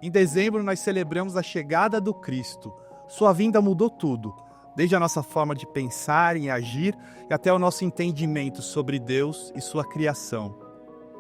Em dezembro, nós celebramos a chegada do Cristo. Sua vinda mudou tudo, desde a nossa forma de pensar e agir e até o nosso entendimento sobre Deus e sua criação.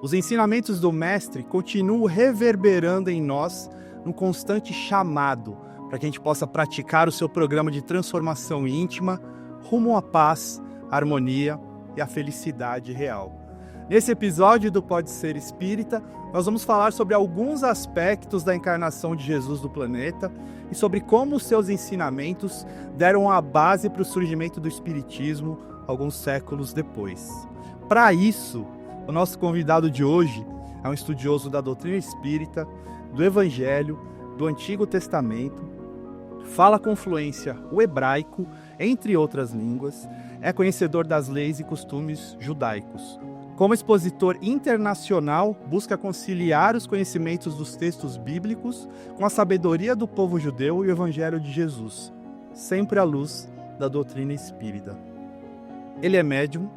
Os ensinamentos do Mestre continuam reverberando em nós num constante chamado para que a gente possa praticar o seu programa de transformação íntima rumo à paz, à harmonia e à felicidade real. Nesse episódio do Pode Ser Espírita, nós vamos falar sobre alguns aspectos da encarnação de Jesus no planeta e sobre como os seus ensinamentos deram a base para o surgimento do Espiritismo alguns séculos depois. Para isso, o nosso convidado de hoje é um estudioso da doutrina espírita, do Evangelho, do Antigo Testamento, fala com fluência o hebraico, entre outras línguas, é conhecedor das leis e costumes judaicos. Como expositor internacional, busca conciliar os conhecimentos dos textos bíblicos com a sabedoria do povo judeu e o Evangelho de Jesus, sempre à luz da doutrina espírita. Ele é médium,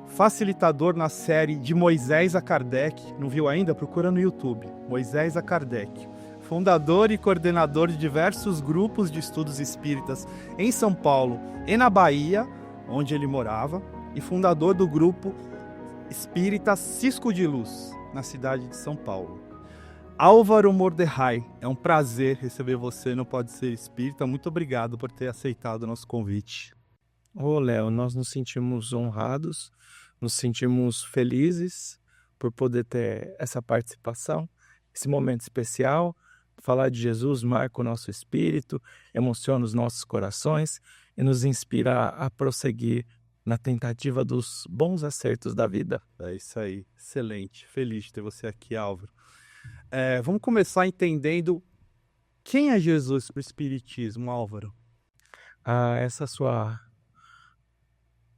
facilitador na série De Moisés a Kardec, não viu ainda? Procura no YouTube, Moisés a Kardec. Fundador e coordenador de diversos grupos de estudos espíritas em São Paulo e na Bahia, onde ele morava, e fundador do grupo Espírita Cisco de Luz, na cidade de São Paulo. Álvaro Mordecai, é um prazer receber você no Pode Ser Espírita. Muito obrigado por ter aceitado o nosso convite. Ô, Léo, nós nos sentimos honrados, nos sentimos felizes por poder ter essa participação, esse momento especial. Falar de Jesus marca o nosso espírito, emociona os nossos corações e nos inspira a prosseguir na tentativa dos bons acertos da vida. É isso aí, excelente, feliz de ter você aqui, Álvaro. Vamos começar entendendo quem é Jesus para o Espiritismo, Álvaro. Essa sua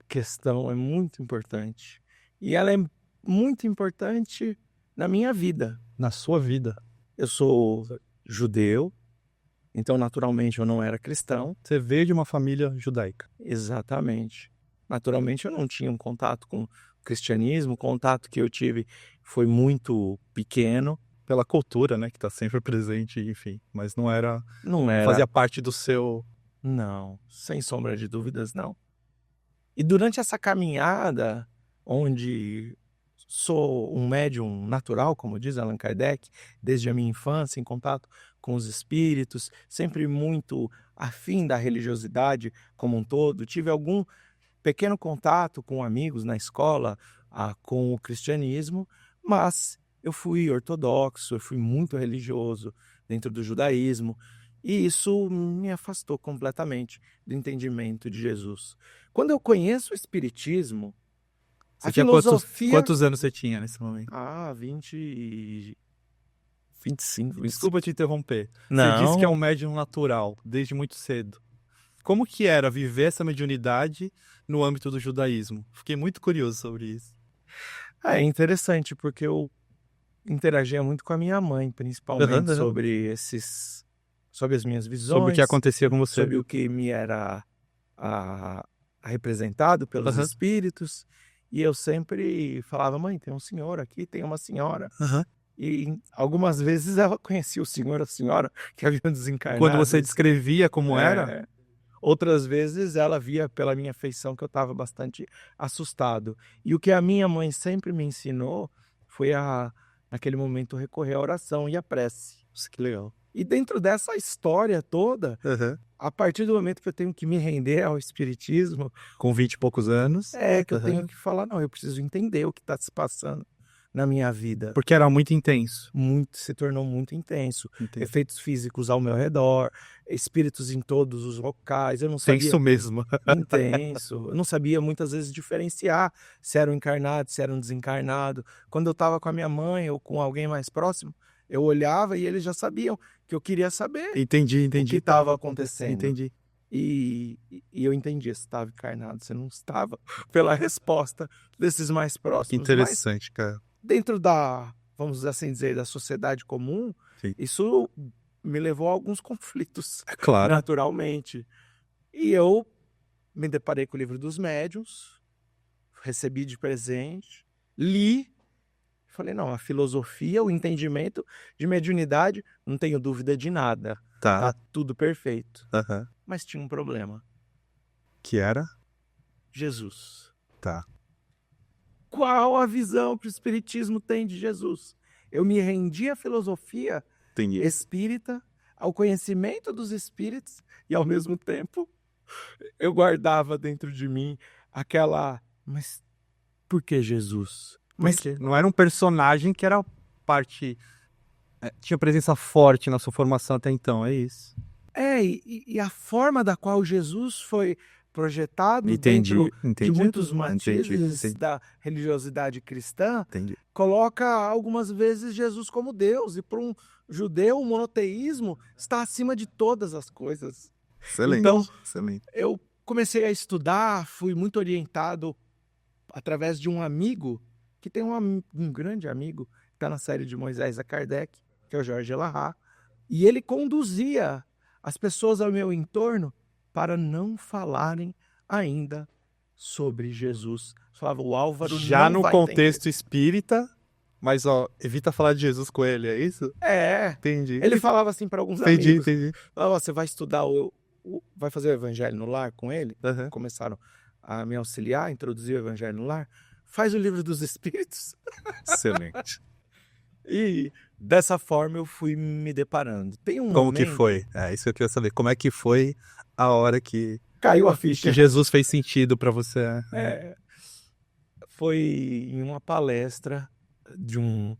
questão é muito importante e ela é muito importante na minha vida. Na sua vida? Eu sou judeu, então naturalmente eu não era cristão. Você veio de uma família judaica? Exatamente. Naturalmente eu não tinha um contato com o cristianismo, o contato que eu tive foi muito pequeno. Pela cultura, né, que está sempre presente, enfim, mas não era... Fazia parte do seu... Não, sem sombra de dúvidas, não. E durante essa caminhada, onde sou um médium natural, como diz Allan Kardec, desde a minha infância, em contato com os espíritos, sempre muito afim da religiosidade como um todo, tive algum pequeno contato com amigos na escola, com o cristianismo, mas eu fui ortodoxo, eu fui muito religioso dentro do judaísmo, e isso me afastou completamente do entendimento de Jesus. Quando eu conheço o espiritismo, a filosofia... Quantos anos você tinha nesse momento? 25. Desculpa te interromper. Não. Você disse que é um médium natural, desde muito cedo. Como que era viver essa mediunidade no âmbito do judaísmo? Fiquei muito curioso sobre isso. É interessante, porque eu interagia muito com a minha mãe, principalmente sobre as minhas visões. Sobre o que acontecia com você. Sobre o que me era representado pelos espíritos. E eu sempre falava, mãe, tem um senhor aqui, tem uma senhora. E algumas vezes ela conhecia o senhor, a senhora que haviam desencarnado. Quando você descrevia como era? Outras vezes ela via pela minha feição que eu estava bastante assustado. E o que a minha mãe sempre me ensinou foi naquele momento, recorrer à oração e à prece. Nossa, que legal. E dentro dessa história toda, a partir do momento que eu tenho que me render ao espiritismo... Com 20 e poucos anos. Que eu tenho que falar, não, eu preciso entender o que está se passando na minha vida. Porque era muito intenso. Se tornou muito intenso. Efeitos físicos ao meu redor, espíritos em todos os locais, eu não sabia... Intenso mesmo. Intenso. Eu não sabia muitas vezes diferenciar se era um encarnado, se era um desencarnado. Quando eu estava com a minha mãe ou com alguém mais próximo, eu olhava e eles já sabiam que eu queria saber. Entendi. O que estava acontecendo. Entendi. E eu entendi, você estava encarnado, você não estava, pela resposta desses mais próximos. Que interessante, cara. Dentro vamos assim dizer, da sociedade comum, sim, isso me levou a alguns conflitos, claro, naturalmente. E eu me deparei com o Livro dos Médiuns, recebi de presente, li, Falei, não, a filosofia, o entendimento de mediunidade, não tenho dúvida de nada. Tá tudo perfeito. Aham. Mas tinha um problema. Que era? Jesus. Tá. Qual a visão que o espiritismo tem de Jesus? Eu me rendi à filosofia Entendi. espírita, ao conhecimento dos espíritos, e ao mesmo tempo eu guardava dentro de mim aquela, mas por que Jesus? Mas não era um personagem que era parte... tinha presença forte na sua formação até então, é isso? E a forma da qual Jesus foi projetado dentro de muitos matizes da religiosidade cristã, coloca algumas vezes Jesus como Deus, e para um judeu o monoteísmo está acima de todas as coisas. Excelente. Então, excelente. eu comecei a estudar, fui muito orientado através de um amigo, que tem um grande amigo, que está na série de Moisés a Kardec, que é o Jorge Elahá, e ele conduzia as pessoas ao meu entorno para não falarem ainda sobre Jesus. Falava, o Álvaro Já não no vai contexto entender. espírita, mas evita falar de Jesus com ele, é isso? Entendi. Ele falava assim para alguns Entendi, amigos. entendi. Falava, você vai estudar, vai fazer o evangelho no lar com ele? Aham. Começaram a me auxiliar, introduzir o evangelho no lar. Faz o livro dos espíritos. Excelente. E dessa forma eu fui me deparando. Tem um Como momento... que foi? Isso que eu queria saber. Como é que foi a hora que Caiu a ficha. que Jesus fez sentido pra você? Foi em uma palestra de um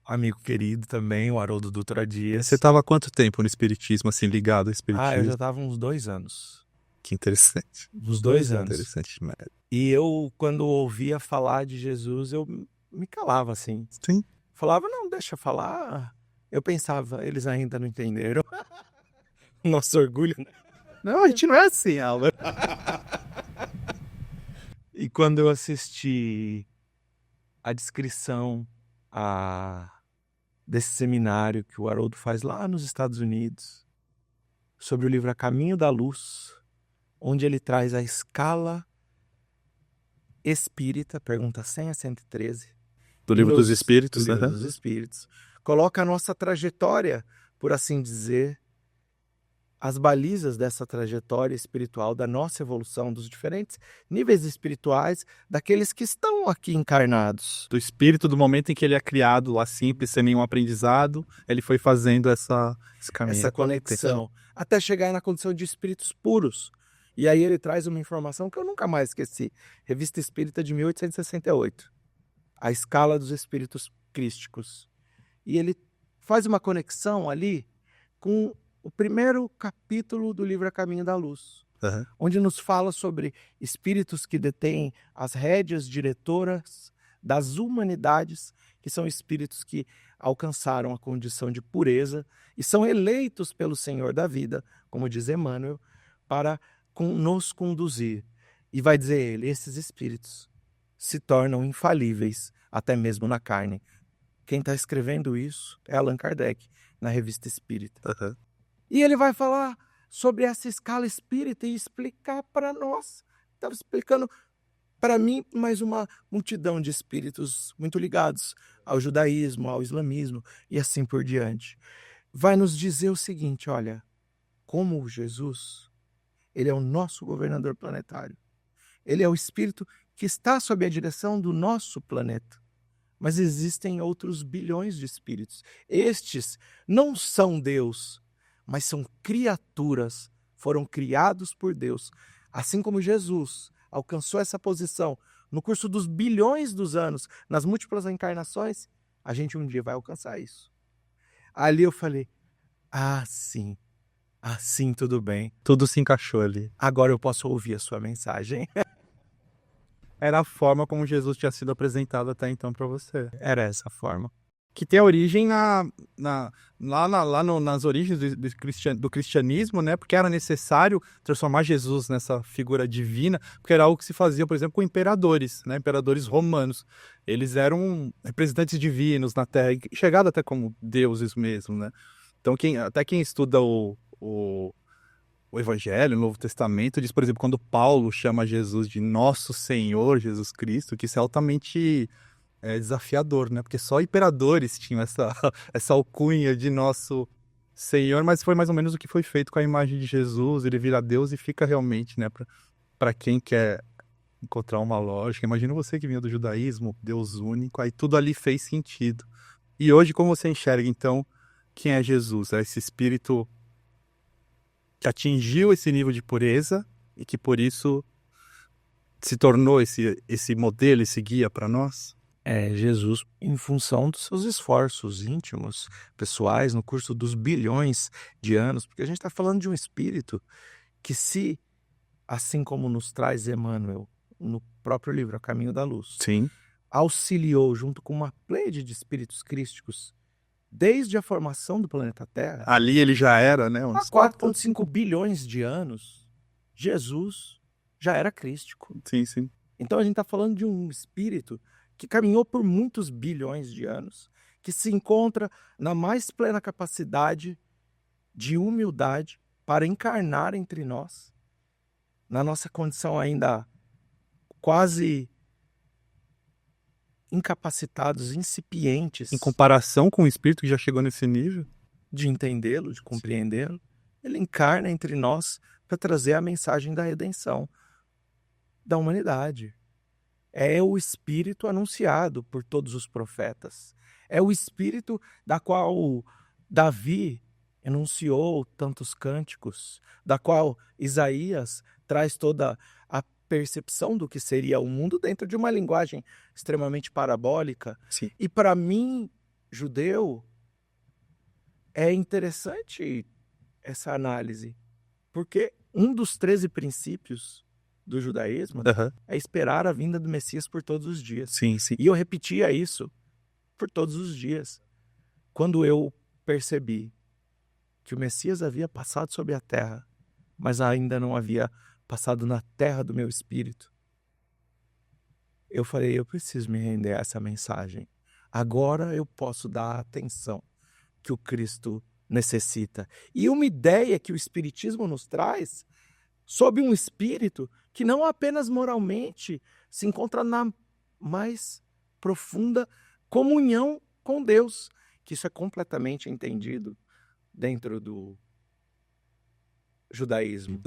amigo querido também, o Haroldo Dutra Dias. Você estava há quanto tempo no espiritismo, assim, ligado ao espiritismo? Eu já estava uns 2 anos. Que interessante. Uns 2 anos. Interessante demais. E eu, quando ouvia falar de Jesus, eu me calava assim. Sim. Falava, não, deixa eu falar. Eu pensava, eles ainda não entenderam. Nosso orgulho, né? Não, a gente não é assim, Álvaro. E quando eu assisti a descrição desse seminário que o Haroldo faz lá nos Estados Unidos, sobre o livro A Caminho da Luz, onde ele traz a escala espírita, pergunta 100 a 113, Do Livro dos Espíritos, do Livro dos Espíritos, coloca a nossa trajetória, por assim dizer, as balizas dessa trajetória espiritual, da nossa evolução, dos diferentes níveis espirituais, daqueles que estão aqui encarnados. Do espírito, do momento em que ele é criado lá simples, sem nenhum aprendizado, ele foi fazendo esse caminho. Essa conexão, até chegar na condição de espíritos puros. E aí ele traz uma informação que eu nunca mais esqueci. Revista Espírita de 1868. A escala dos espíritos crísticos. E ele faz uma conexão ali com o primeiro capítulo do livro A Caminho da Luz, onde nos fala sobre espíritos que detêm as rédeas diretoras das humanidades, que são espíritos que alcançaram a condição de pureza e são eleitos pelo Senhor da vida, como diz Emmanuel, para nos conduzir. E vai dizer ele, esses espíritos se tornam infalíveis, até mesmo na carne. Quem está escrevendo isso é Allan Kardec, na Revista Espírita. E ele vai falar sobre essa escala espírita e explicar para nós. Estava explicando para mim mais uma multidão de espíritos muito ligados ao judaísmo, ao islamismo e assim por diante. Vai nos dizer o seguinte, olha, como Jesus, ele é o nosso governador planetário. Ele é o espírito que está sob a direção do nosso planeta. Mas existem outros bilhões de espíritos. Estes não são Deus, mas são criaturas, foram criados por Deus. Assim como Jesus alcançou essa posição no curso dos bilhões dos anos, nas múltiplas encarnações, a gente um dia vai alcançar isso. Ali eu falei, sim, assim tudo bem. Tudo se encaixou ali. Agora eu posso ouvir a sua mensagem. Era a forma como Jesus tinha sido apresentado até então para você. Era essa forma. Que tem a origem nas origens do cristianismo, né? Porque era necessário transformar Jesus nessa figura divina, porque era algo que se fazia, por exemplo, com imperadores, né? Imperadores romanos. Eles eram representantes divinos na Terra, chegados até como deuses mesmo, né? Então, quem estuda o Evangelho, o Novo Testamento, diz, por exemplo, quando Paulo chama Jesus de Nosso Senhor Jesus Cristo, que isso é altamente é desafiador, né? Porque só imperadores tinham essa alcunha de nosso Senhor, mas foi mais ou menos o que foi feito com a imagem de Jesus. Ele vira Deus e fica realmente, né? Para quem quer encontrar uma lógica. Imagina você que vinha do judaísmo, Deus único, aí tudo ali fez sentido. E hoje, como você enxerga, então, quem é Jesus? É esse espírito que atingiu esse nível de pureza e que por isso se tornou esse modelo, esse guia para nós? É Jesus em função dos seus esforços íntimos, pessoais, no curso dos bilhões de anos, porque a gente está falando de um espírito que se, assim como nos traz Emmanuel no próprio livro A Caminho da Luz, Sim. auxiliou junto com uma pleiade de espíritos crísticos desde a formação do planeta Terra, Ali ele já era, né? há 4,5 bilhões de anos, Jesus já era crístico. Sim, sim. Então a gente está falando de um espírito que caminhou por muitos bilhões de anos, que se encontra na mais plena capacidade de humildade para encarnar entre nós, na nossa condição ainda quase incapacitados, incipientes Em comparação com o espírito que já chegou nesse nível? de entendê-lo, de compreendê-lo, ele encarna entre nós para trazer a mensagem da redenção da humanidade. É o Espírito anunciado por todos os profetas. É o Espírito da qual Davi enunciou tantos cânticos, da qual Isaías traz toda a percepção do que seria o mundo dentro de uma linguagem extremamente parabólica. Sim. E para mim, judeu, é interessante essa análise, porque um dos 13 princípios do judaísmo é esperar a vinda do Messias por todos os dias. Sim, sim. E eu repetia isso por todos os dias. Quando eu percebi que o Messias havia passado sobre a terra, mas ainda não havia passado na terra do meu espírito, eu falei, eu preciso me render a essa mensagem. Agora eu posso dar a atenção que o Cristo necessita. E uma ideia que o Espiritismo nos traz sob um espírito que não apenas moralmente se encontra na mais profunda comunhão com Deus, que isso é completamente entendido dentro do judaísmo.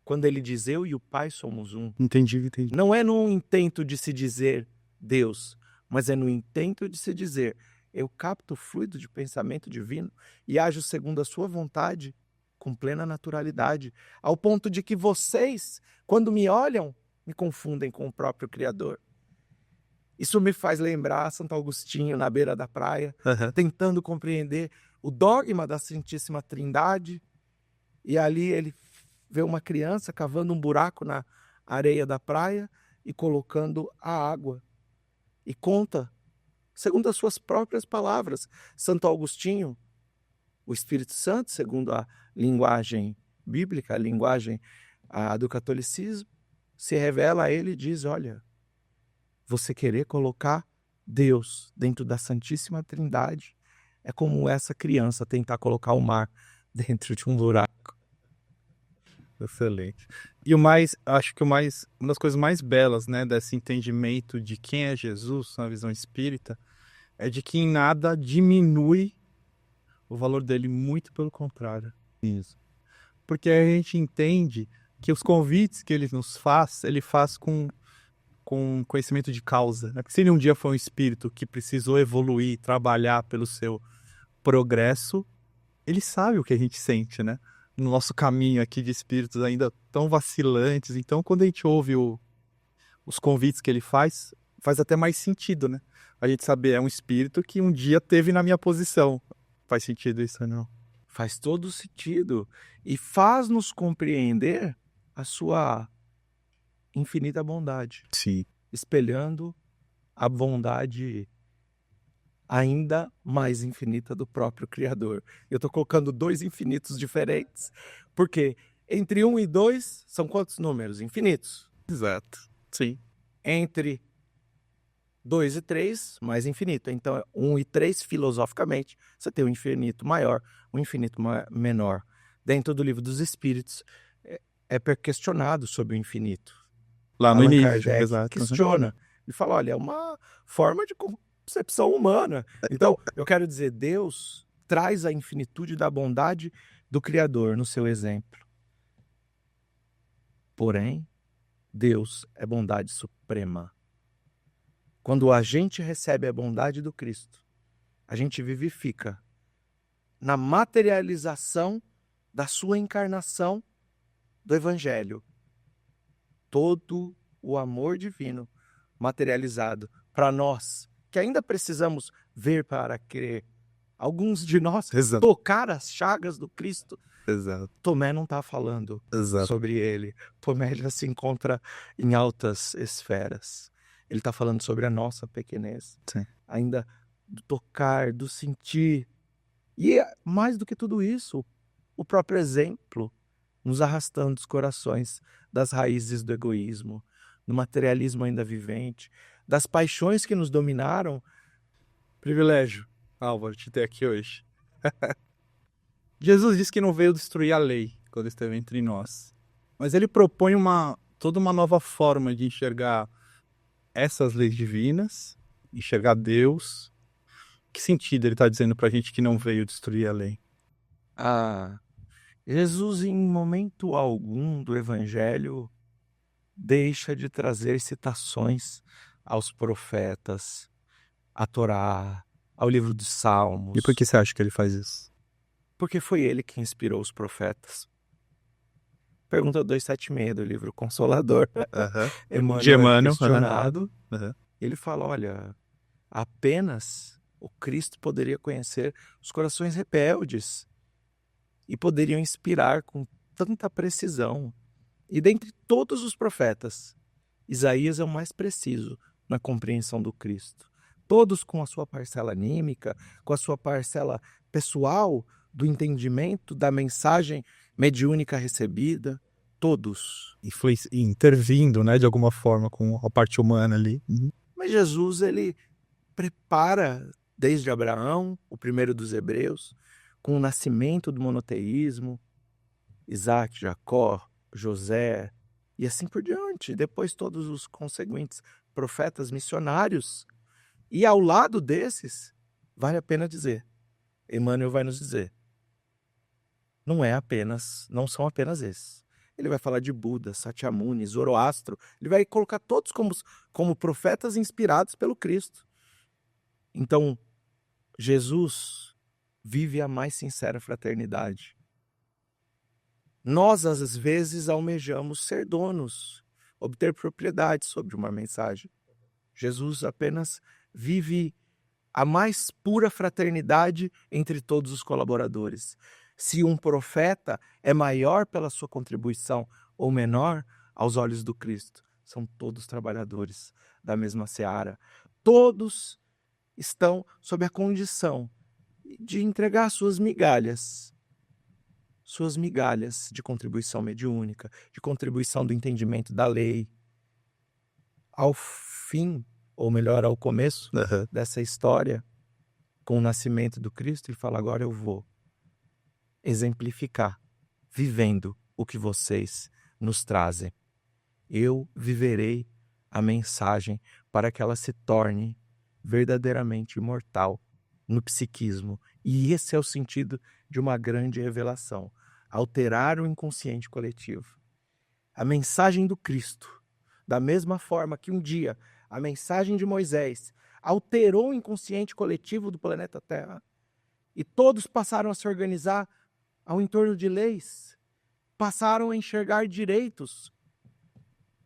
Quando ele diz eu e o Pai somos um. Entendi. Não é no intento de se dizer Deus, mas é no intento de se dizer eu capto o fluido de pensamento divino e ajo segundo a sua vontade com plena naturalidade, ao ponto de que vocês, quando me olham, me confundem com o próprio Criador. Isso me faz lembrar Santo Agostinho na beira da praia, tentando compreender o dogma da Santíssima Trindade, e ali ele vê uma criança cavando um buraco na areia da praia e colocando a água. E conta, segundo as suas próprias palavras, Santo Agostinho, o Espírito Santo, segundo a linguagem bíblica, a linguagem do catolicismo, se revela a ele e diz, olha, você querer colocar Deus dentro da Santíssima Trindade é como essa criança tentar colocar o mar dentro de um buraco. Excelente. E acho que uma das coisas mais belas, né, desse entendimento de quem é Jesus, na visão espírita, é de que em nada diminui o valor dele, muito pelo contrário. Isso. Porque a gente entende que os convites que ele nos faz, ele faz com conhecimento de causa. Né? Porque se ele um dia foi um espírito que precisou evoluir, trabalhar pelo seu progresso, ele sabe o que a gente sente, né? No nosso caminho aqui de espíritos ainda tão vacilantes. Então, quando a gente ouve os convites que ele faz até mais sentido, né? A gente saber, é um espírito que um dia teve na minha posição. Faz sentido isso ou não? Faz todo sentido. E faz-nos compreender a sua infinita bondade. Sim. Espelhando a bondade ainda mais infinita do próprio Criador. Eu estou colocando 2 infinitos diferentes, porque entre 1 e 2 são quantos números? Infinitos. Exato. Sim. Entre 2 e 3, mais infinito. Então, 1 e 3, filosoficamente, você tem um infinito maior, um infinito menor. Dentro do Livro dos Espíritos, é questionado sobre o infinito. Lá no Allan início, Kardec exato. questiona Ele fala, olha, é uma forma de concepção humana. Então, eu quero dizer, Deus traz a infinitude da bondade do Criador no seu exemplo. Porém, Deus é bondade suprema. Quando a gente recebe a bondade do Cristo, a gente vivifica na materialização da sua encarnação do Evangelho. Todo o amor divino materializado para nós, que ainda precisamos ver para crer. Alguns de nós Exato. tocar as chagas do Cristo. Exato. Tomé não está falando Exato. sobre ele. Tomé já se encontra em altas esferas. Ele está falando sobre a nossa pequenez. Sim. Ainda do tocar, do sentir. E mais do que tudo isso, o próprio exemplo nos arrastando os corações das raízes do egoísmo, do materialismo ainda vivente, das paixões que nos dominaram. Privilégio, Álvaro, te ter aqui hoje. Jesus disse que não veio destruir a lei quando esteve entre nós, mas ele propõe toda uma nova forma de enxergar essas leis divinas, enxergar Deus. Que sentido ele está dizendo para a gente que não veio destruir a lei? Jesus, em momento algum do Evangelho, deixa de trazer citações aos profetas, à Torá, ao livro dos Salmos. E por que você acha que ele faz isso? Porque foi ele que inspirou os profetas. Pergunta 276 do livro Consolador. Emmanuel questionado. Ele fala, olha, apenas o Cristo poderia conhecer os corações rebeldes e poderiam inspirar com tanta precisão. E dentre todos os profetas, Isaías é o mais preciso na compreensão do Cristo. Todos com a sua parcela anímica, com a sua parcela pessoal do entendimento da mensagem mediúnica recebida, todos. E foi intervindo, né, de alguma forma com a parte humana ali. Mas Jesus, ele prepara desde Abraão, o primeiro dos hebreus, com o nascimento do monoteísmo, Isaac, Jacó, José e assim por diante. Depois todos os conseguintes profetas missionários. E ao lado desses, vale a pena dizer, Emmanuel vai nos dizer, não são apenas esses. Ele vai falar de Buda, Sakyamuni, Zoroastro. Ele vai colocar todos como profetas inspirados pelo Cristo. Então, Jesus vive a mais sincera fraternidade. Nós, às vezes, almejamos ser donos, obter propriedade sobre uma mensagem. Jesus apenas vive a mais pura fraternidade entre todos os colaboradores. Se um profeta é maior pela sua contribuição ou menor aos olhos do Cristo, são todos trabalhadores da mesma seara. Todos estão sob a condição de entregar suas migalhas de contribuição mediúnica, de contribuição do entendimento da lei. Ao fim, ou melhor, ao começo dessa história, com o nascimento do Cristo, ele fala, agora eu vou exemplificar, vivendo o que vocês nos trazem. Eu viverei a mensagem para que ela se torne verdadeiramente imortal no psiquismo. E esse é o sentido de uma grande revelação, alterar o inconsciente coletivo. A mensagem do Cristo, da mesma forma que um dia a mensagem de Moisés alterou o inconsciente coletivo do planeta Terra e todos passaram a se organizar ao entorno de leis, passaram a enxergar direitos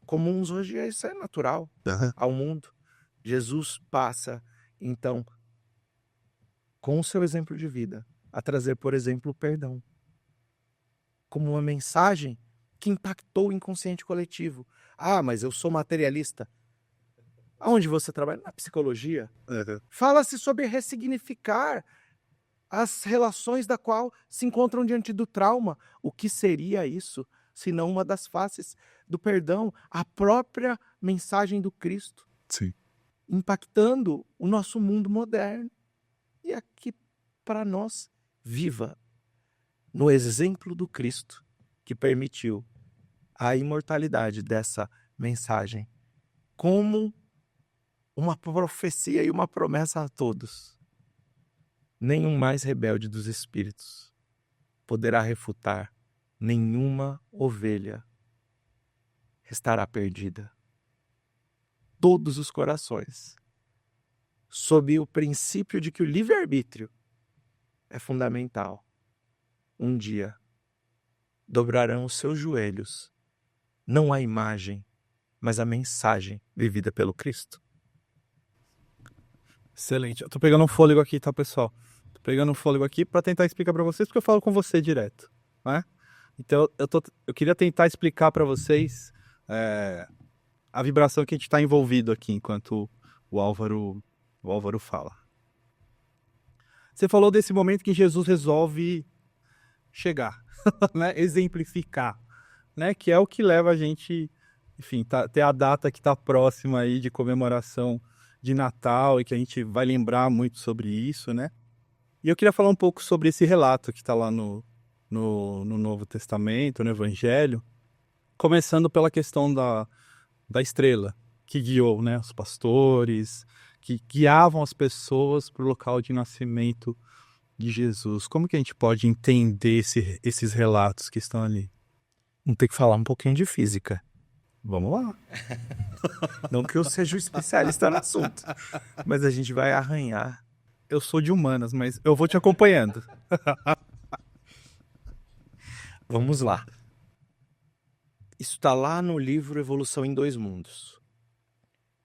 comuns. Hoje isso é natural ao mundo. Jesus passa, então, com o seu exemplo de vida, a trazer, por exemplo, o perdão, como uma mensagem que impactou o inconsciente coletivo. Mas eu sou materialista. Aonde você trabalha? Na psicologia. Fala-se sobre ressignificar as relações da qual se encontram diante do trauma. O que seria isso, se não uma das faces do perdão, a própria mensagem do Cristo? Sim. Impactando o nosso mundo moderno. E aqui, para nós, viva no exemplo do Cristo, que permitiu a imortalidade dessa mensagem como uma profecia e uma promessa a todos. Nenhum mais rebelde dos espíritos poderá refutar, nenhuma ovelha estará perdida. Todos os corações, sob o princípio de que o livre-arbítrio é fundamental, um dia dobrarão os seus joelhos, não à imagem, mas à mensagem vivida pelo Cristo. Excelente. Eu tô pegando um fôlego aqui, tá, pessoal? Tô pegando um fôlego aqui para tentar explicar para vocês, porque eu falo com você direto, né? Então, eu queria tentar explicar para vocês a vibração que a gente está envolvido aqui enquanto o Álvaro fala. Você falou desse momento que Jesus resolve chegar, né? Exemplificar, né? Que é o que leva a gente, enfim, ter a data que está próxima aí de comemoração de Natal e que a gente vai lembrar muito sobre isso, né? E eu queria falar um pouco sobre esse relato que está lá no Novo Testamento, no Evangelho, começando pela questão da estrela que guiou, né, os pastores, que guiavam as pessoas para o local de nascimento de Jesus. Como que a gente pode entender esses relatos que estão ali? Vamos ter que falar um pouquinho de física. Vamos lá. Não que eu seja um especialista no assunto, mas a gente vai arranhar. Eu sou de humanas, mas eu vou te acompanhando. Vamos lá. Isso está lá no livro Evolução em Dois Mundos.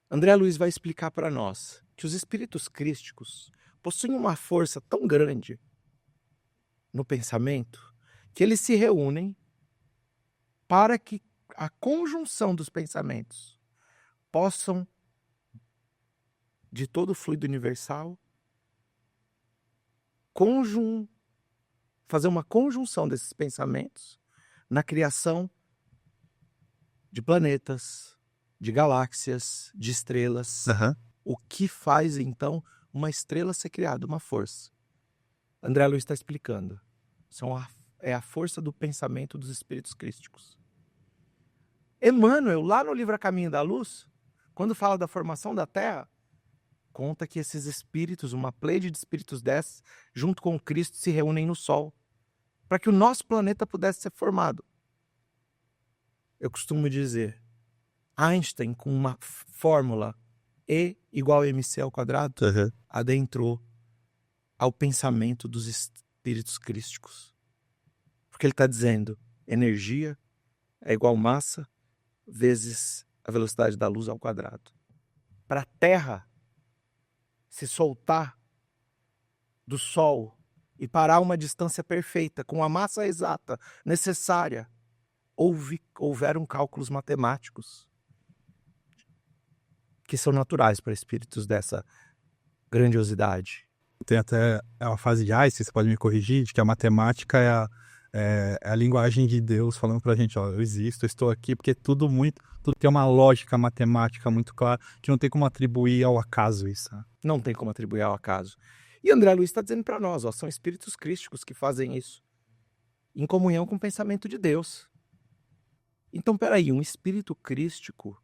André Luiz vai explicar para nós que os espíritos crísticos possuem uma força tão grande no pensamento que eles se reúnem para que a conjunção dos pensamentos possam, de todo o fluido universal, fazer uma conjunção desses pensamentos na criação de planetas, de galáxias, de estrelas. O que faz, então, uma estrela ser criada, uma força? André Luiz está explicando. É a força do pensamento dos espíritos crísticos. Emmanuel, lá no livro A Caminho da Luz, quando fala da formação da Terra, conta que esses espíritos, uma pleide de espíritos desses, junto com Cristo, se reúnem no Sol, para que o nosso planeta pudesse ser formado. Eu costumo dizer, Einstein, com uma fórmula E igual a mc ao quadrado, adentrou ao pensamento dos espíritos crísticos. Porque ele está dizendo, energia é igual massa vezes a velocidade da luz ao quadrado. Para a Terra se soltar do Sol e parar uma distância perfeita, com a massa exata necessária, houveram cálculos matemáticos que são naturais para espíritos dessa grandiosidade. Tem até uma fase de Einstein, você pode me corrigir, de que a matemática é a linguagem de Deus falando pra gente, ó, eu existo, eu estou aqui, porque tudo tem uma lógica matemática muito clara, que não tem como atribuir ao acaso isso. Né? Não tem como atribuir ao acaso. E André Luiz está dizendo para nós, ó, são espíritos crísticos que fazem isso, em comunhão com o pensamento de Deus. Então, peraí, um espírito crístico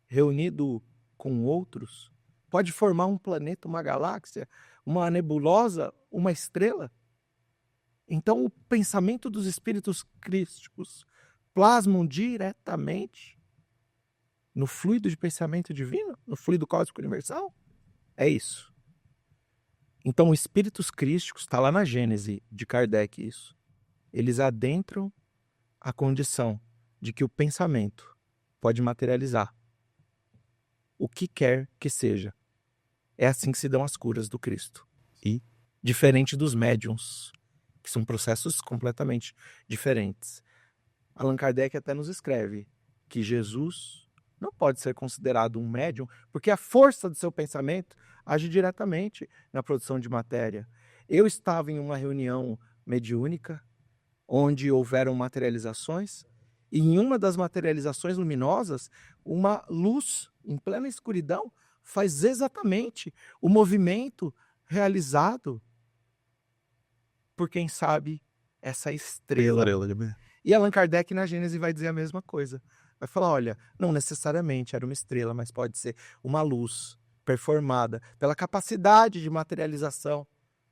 reunido com outros pode formar um planeta, uma galáxia, uma nebulosa, uma estrela? Então, o pensamento dos espíritos crísticos plasmam diretamente no fluido de pensamento divino, no fluido cósmico universal? É isso. Então, os espíritos crísticos, está lá na Gênese de Kardec isso, eles adentram a condição de que o pensamento pode materializar o que quer que seja. É assim que se dão as curas do Cristo. E diferente dos médiuns, que são processos completamente diferentes. Allan Kardec até nos escreve que Jesus não pode ser considerado um médium, porque a força do seu pensamento age diretamente na produção de matéria. Eu estava em uma reunião mediúnica, onde houveram materializações, e em uma das materializações luminosas, uma luz em plena escuridão faz exatamente o movimento realizado por quem sabe essa estrela. E Allan Kardec na Gênese vai dizer a mesma coisa. Vai falar, olha, não necessariamente era uma estrela, mas pode ser uma luz performada pela capacidade de materialização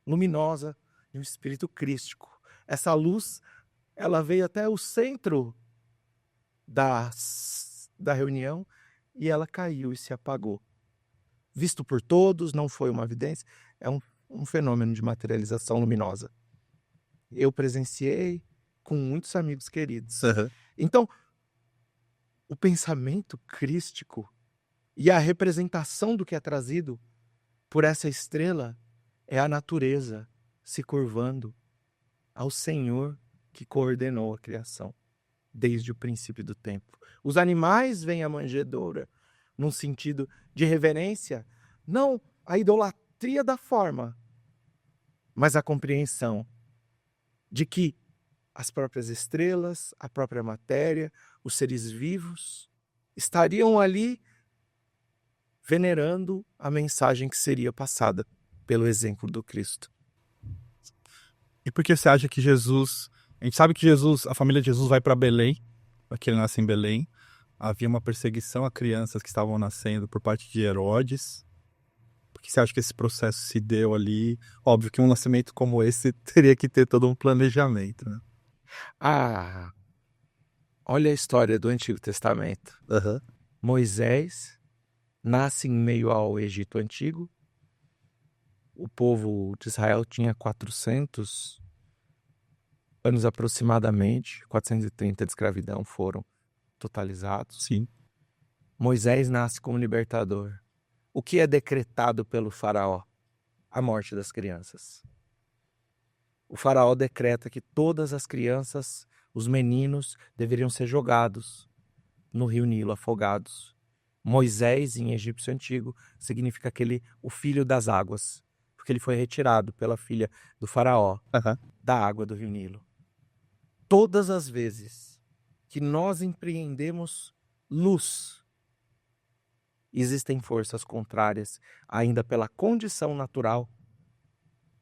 luminosa de um espírito crístico. Essa luz, ela veio até o centro da reunião e ela caiu e se apagou. Visto por todos, não foi uma evidência, é um fenômeno de materialização luminosa. Eu presenciei com muitos amigos queridos. Uhum. Então, o pensamento crístico e a representação do que é trazido por essa estrela é a natureza se curvando ao Senhor que coordenou a criação desde o princípio do tempo. Os animais vêm à manjedoura num sentido de reverência, não a idolatria da forma, mas a compreensão de que as próprias estrelas, a própria matéria, os seres vivos estariam ali venerando a mensagem que seria passada pelo exemplo do Cristo. E por que você acha que Jesus... A gente sabe que Jesus, a família de Jesus vai para Belém, porque ele nasce em Belém. Havia uma perseguição a crianças que estavam nascendo por parte de Herodes. Por que você acha que esse processo se deu ali? Óbvio que um nascimento como esse teria que ter todo um planejamento, né? Ah, olha a história do Antigo Testamento. Uhum. Moisés nasce em meio ao Egito Antigo. O povo de Israel tinha 400 anos aproximadamente, 430 de escravidão foram totalizados. Sim. Moisés nasce como libertador. O que é decretado pelo faraó? A morte das crianças. O faraó decreta que todas as crianças, os meninos, deveriam ser jogados no rio Nilo, afogados. Moisés, em egípcio antigo, significa o filho das águas, porque ele foi retirado pela filha do faraó da água do rio Nilo. Todas as vezes que nós empreendemos luz, existem forças contrárias, ainda pela condição natural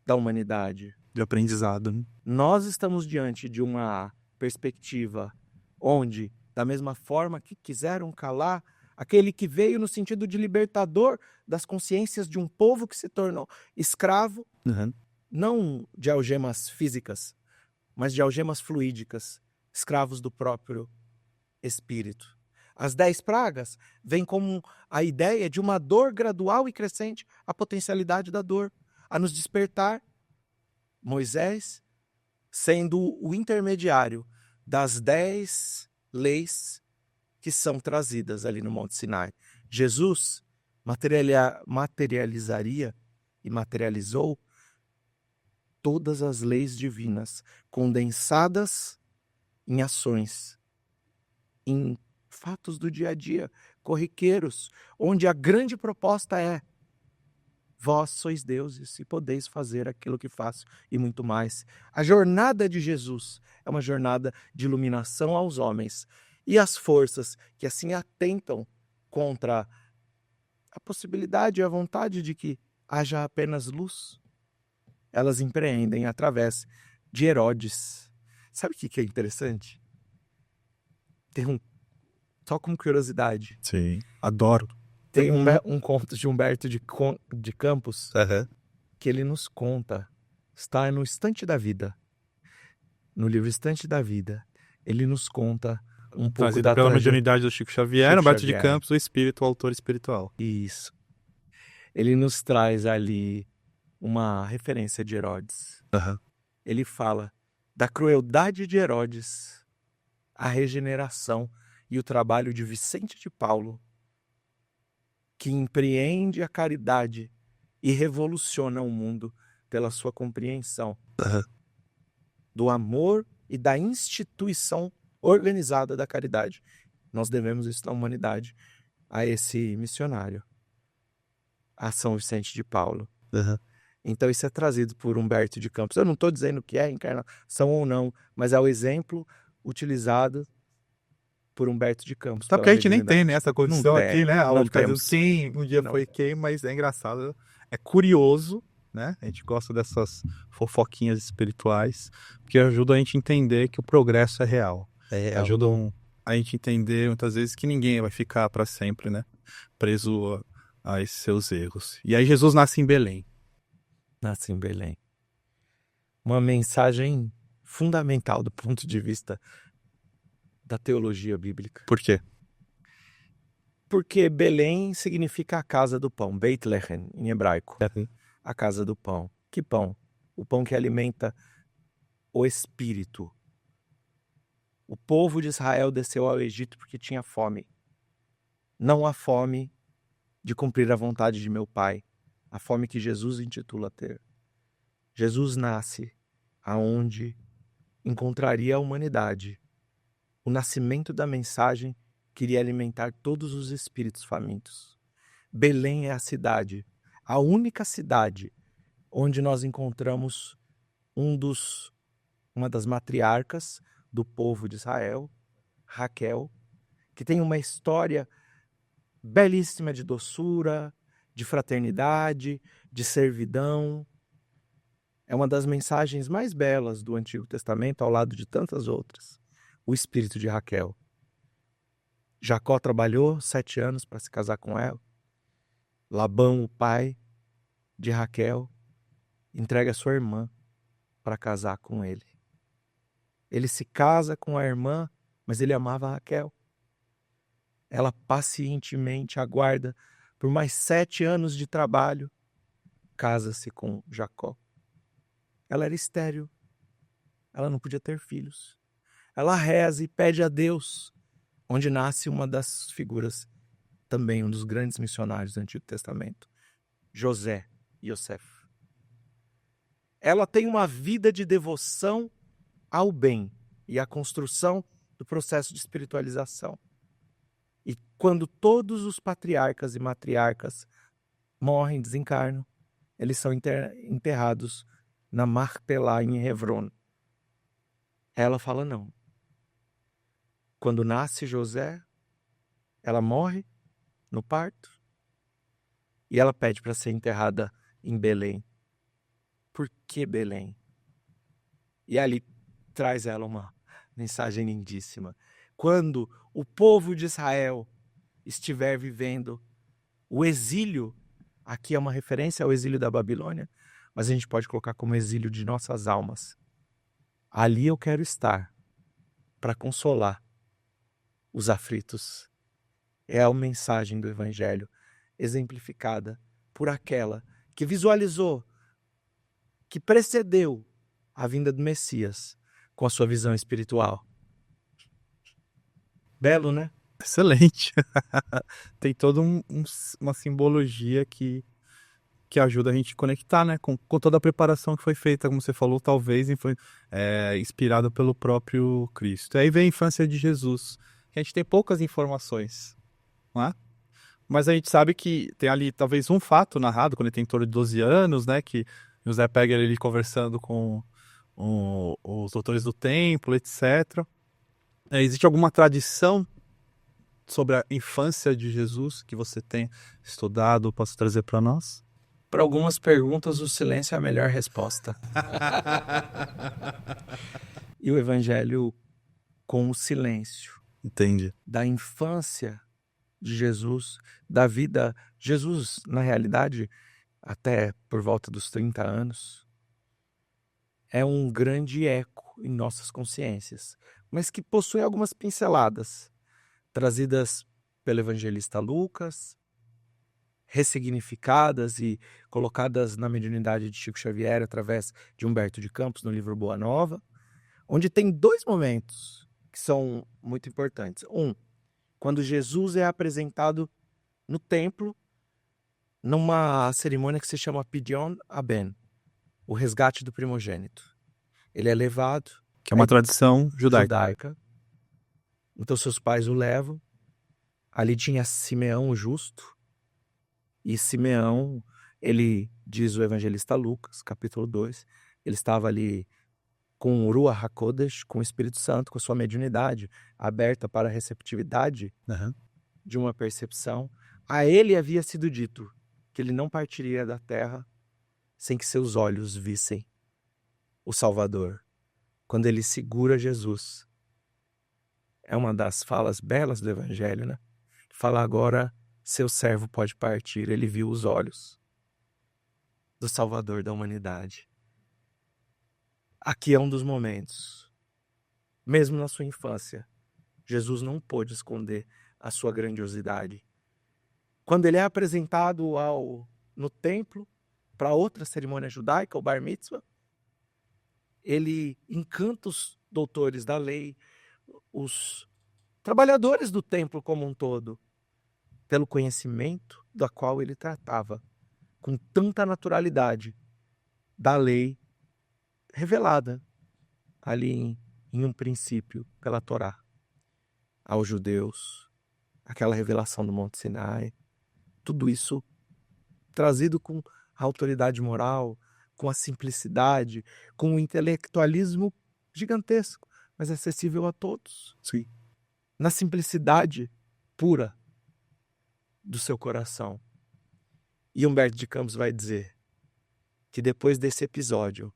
da humanidade. De aprendizado, né? Nós estamos diante de uma perspectiva onde, da mesma forma que quiseram calar aquele que veio no sentido de libertador das consciências de um povo que se tornou escravo, não de algemas físicas, mas de algemas fluídicas, escravos do próprio espírito. As 10 pragas vêm como a ideia de uma dor gradual e crescente, a potencialidade da dor, a nos despertar. Moisés sendo o intermediário das 10 leis que são trazidas ali no Monte Sinai. Jesus materializaria e materializou todas as leis divinas condensadas em ações, em fatos do dia a dia, corriqueiros, onde a grande proposta é: vós sois deuses e podeis fazer aquilo que faço e muito mais. A jornada de Jesus é uma jornada de iluminação aos homens, e as forças que assim atentam contra a possibilidade e a vontade de que haja apenas luz, elas empreendem através de Herodes. Sabe o que é interessante? Só como curiosidade. Sim, adoro. Tem um conto de Humberto de Campos que ele nos conta, está no Estante da Vida, no livro Estante da Vida, ele nos conta um pouco da pela mediunidade do Chico Xavier, Humberto de Campos, o espírito, o autor espiritual. Isso. Ele nos traz ali uma referência de Herodes. Ele fala da crueldade de Herodes, a regeneração e o trabalho de Vicente de Paulo, que empreende a caridade e revoluciona o mundo pela sua compreensão do amor e da instituição organizada da caridade. Nós devemos isso na humanidade a esse missionário, a São Vicente de Paulo. Então isso é trazido por Humberto de Campos. Eu não estou dizendo que é encarnação ou não, mas é o exemplo utilizado por Humberto de Campos. Só que a gente nem tem, né, essa condição aqui, né? Não temos. Sim, um dia foi quem, mas é engraçado. É curioso, né? A gente gosta dessas fofoquinhas espirituais, porque ajudam a gente a entender que o progresso é real. Ajudam a gente a entender, muitas vezes, que ninguém vai ficar para sempre, né? Preso a esses seus erros. E aí Jesus nasce em Belém. Nasce em Belém. Uma mensagem fundamental do ponto de vista da teologia bíblica. Por quê? Porque Belém significa a casa do pão, Beit Lehem, em hebraico. A casa do pão. Que pão? O pão que alimenta o espírito. O povo de Israel desceu ao Egito porque tinha fome. Não a fome de cumprir a vontade de meu Pai, a fome que Jesus intitula ter. Jesus nasce aonde encontraria a humanidade. O nascimento da mensagem queria alimentar todos os espíritos famintos. Belém é a cidade, a única cidade onde nós encontramos uma das matriarcas do povo de Israel, Raquel, que tem uma história belíssima de doçura, de fraternidade, de servidão. É uma das mensagens mais belas do Antigo Testamento, ao lado de tantas outras. O espírito de Raquel. Jacó trabalhou 7 anos para se casar com ela. Labão, o pai de Raquel, entrega sua irmã para casar com ele. Ele se casa com a irmã, mas ele amava a Raquel. Ela pacientemente aguarda por mais 7 anos de trabalho, casa-se com Jacó. Ela era estéril, ela não podia ter filhos. Ela reza e pede a Deus, onde nasce uma das figuras, também um dos grandes missionários do Antigo Testamento, José, Yosef. Ela tem uma vida de devoção ao bem e à construção do processo de espiritualização. E quando todos os patriarcas e matriarcas morrem, desencarnam, eles são enterrados na Marpelá, em Hebron. Ela fala não. Quando nasce José, ela morre no parto e ela pede para ser enterrada em Belém. Por que Belém? E ali traz ela uma mensagem lindíssima. Quando o povo de Israel estiver vivendo o exílio, aqui é uma referência ao exílio da Babilônia, mas a gente pode colocar como exílio de nossas almas. Ali eu quero estar para consolar os aflitos. É a mensagem do Evangelho exemplificada por aquela que visualizou, que precedeu a vinda do Messias com a sua visão espiritual. Belo, né? Excelente. Tem toda uma simbologia que ajuda a gente a conectar, né? Com toda a preparação que foi feita, como você falou, talvez inspirada pelo próprio Cristo. Aí vem a infância de Jesus, que a gente tem poucas informações, não é? Mas a gente sabe que tem ali talvez um fato narrado, quando ele tem em torno de 12 anos, né? Que José pega ele conversando com os doutores do templo, etc. Existe alguma tradição sobre a infância de Jesus que você tem estudado, posso trazer para nós? Para algumas perguntas, o silêncio é a melhor resposta. E o Evangelho com o silêncio. Entendi. Da infância de Jesus, da vida. Jesus, na realidade, até por volta dos 30 anos, é um grande eco em nossas consciências, mas que possui algumas pinceladas trazidas pelo evangelista Lucas, ressignificadas e colocadas na mediunidade de Chico Xavier através de Humberto de Campos no livro Boa Nova, onde tem 2 momentos que são muito importantes. Quando Jesus é apresentado no templo, numa cerimônia que se chama Pidyon Aben, o resgate do primogênito. Ele é levado... Que é uma tradição judaica. Então seus pais o levam. Ali tinha Simeão o justo. E Simeão, ele diz o evangelista Lucas, capítulo 2, ele estava ali com o Ruach HaKodesh, com o Espírito Santo, com a sua mediunidade aberta para a receptividade de uma percepção. A ele havia sido dito que ele não partiria da terra sem que seus olhos vissem o Salvador. Quando ele segura Jesus, é uma das falas belas do Evangelho, né? Fala agora, seu servo pode partir. Ele viu os olhos do Salvador da humanidade. Aqui é um dos momentos, mesmo na sua infância, Jesus não pôde esconder a sua grandiosidade. Quando ele é apresentado no templo, para outra cerimônia judaica, o Bar Mitzvah, ele encanta os doutores da lei, os trabalhadores do templo como um todo, pelo conhecimento da qual ele tratava, com tanta naturalidade, da lei revelada ali em um princípio pela Torá. Aos judeus, aquela revelação do Monte Sinai, tudo isso trazido com a autoridade moral, com a simplicidade, com o intelectualismo gigantesco, mas acessível a todos. Sim. Na simplicidade pura do seu coração. E Humberto de Campos vai dizer que depois desse episódio,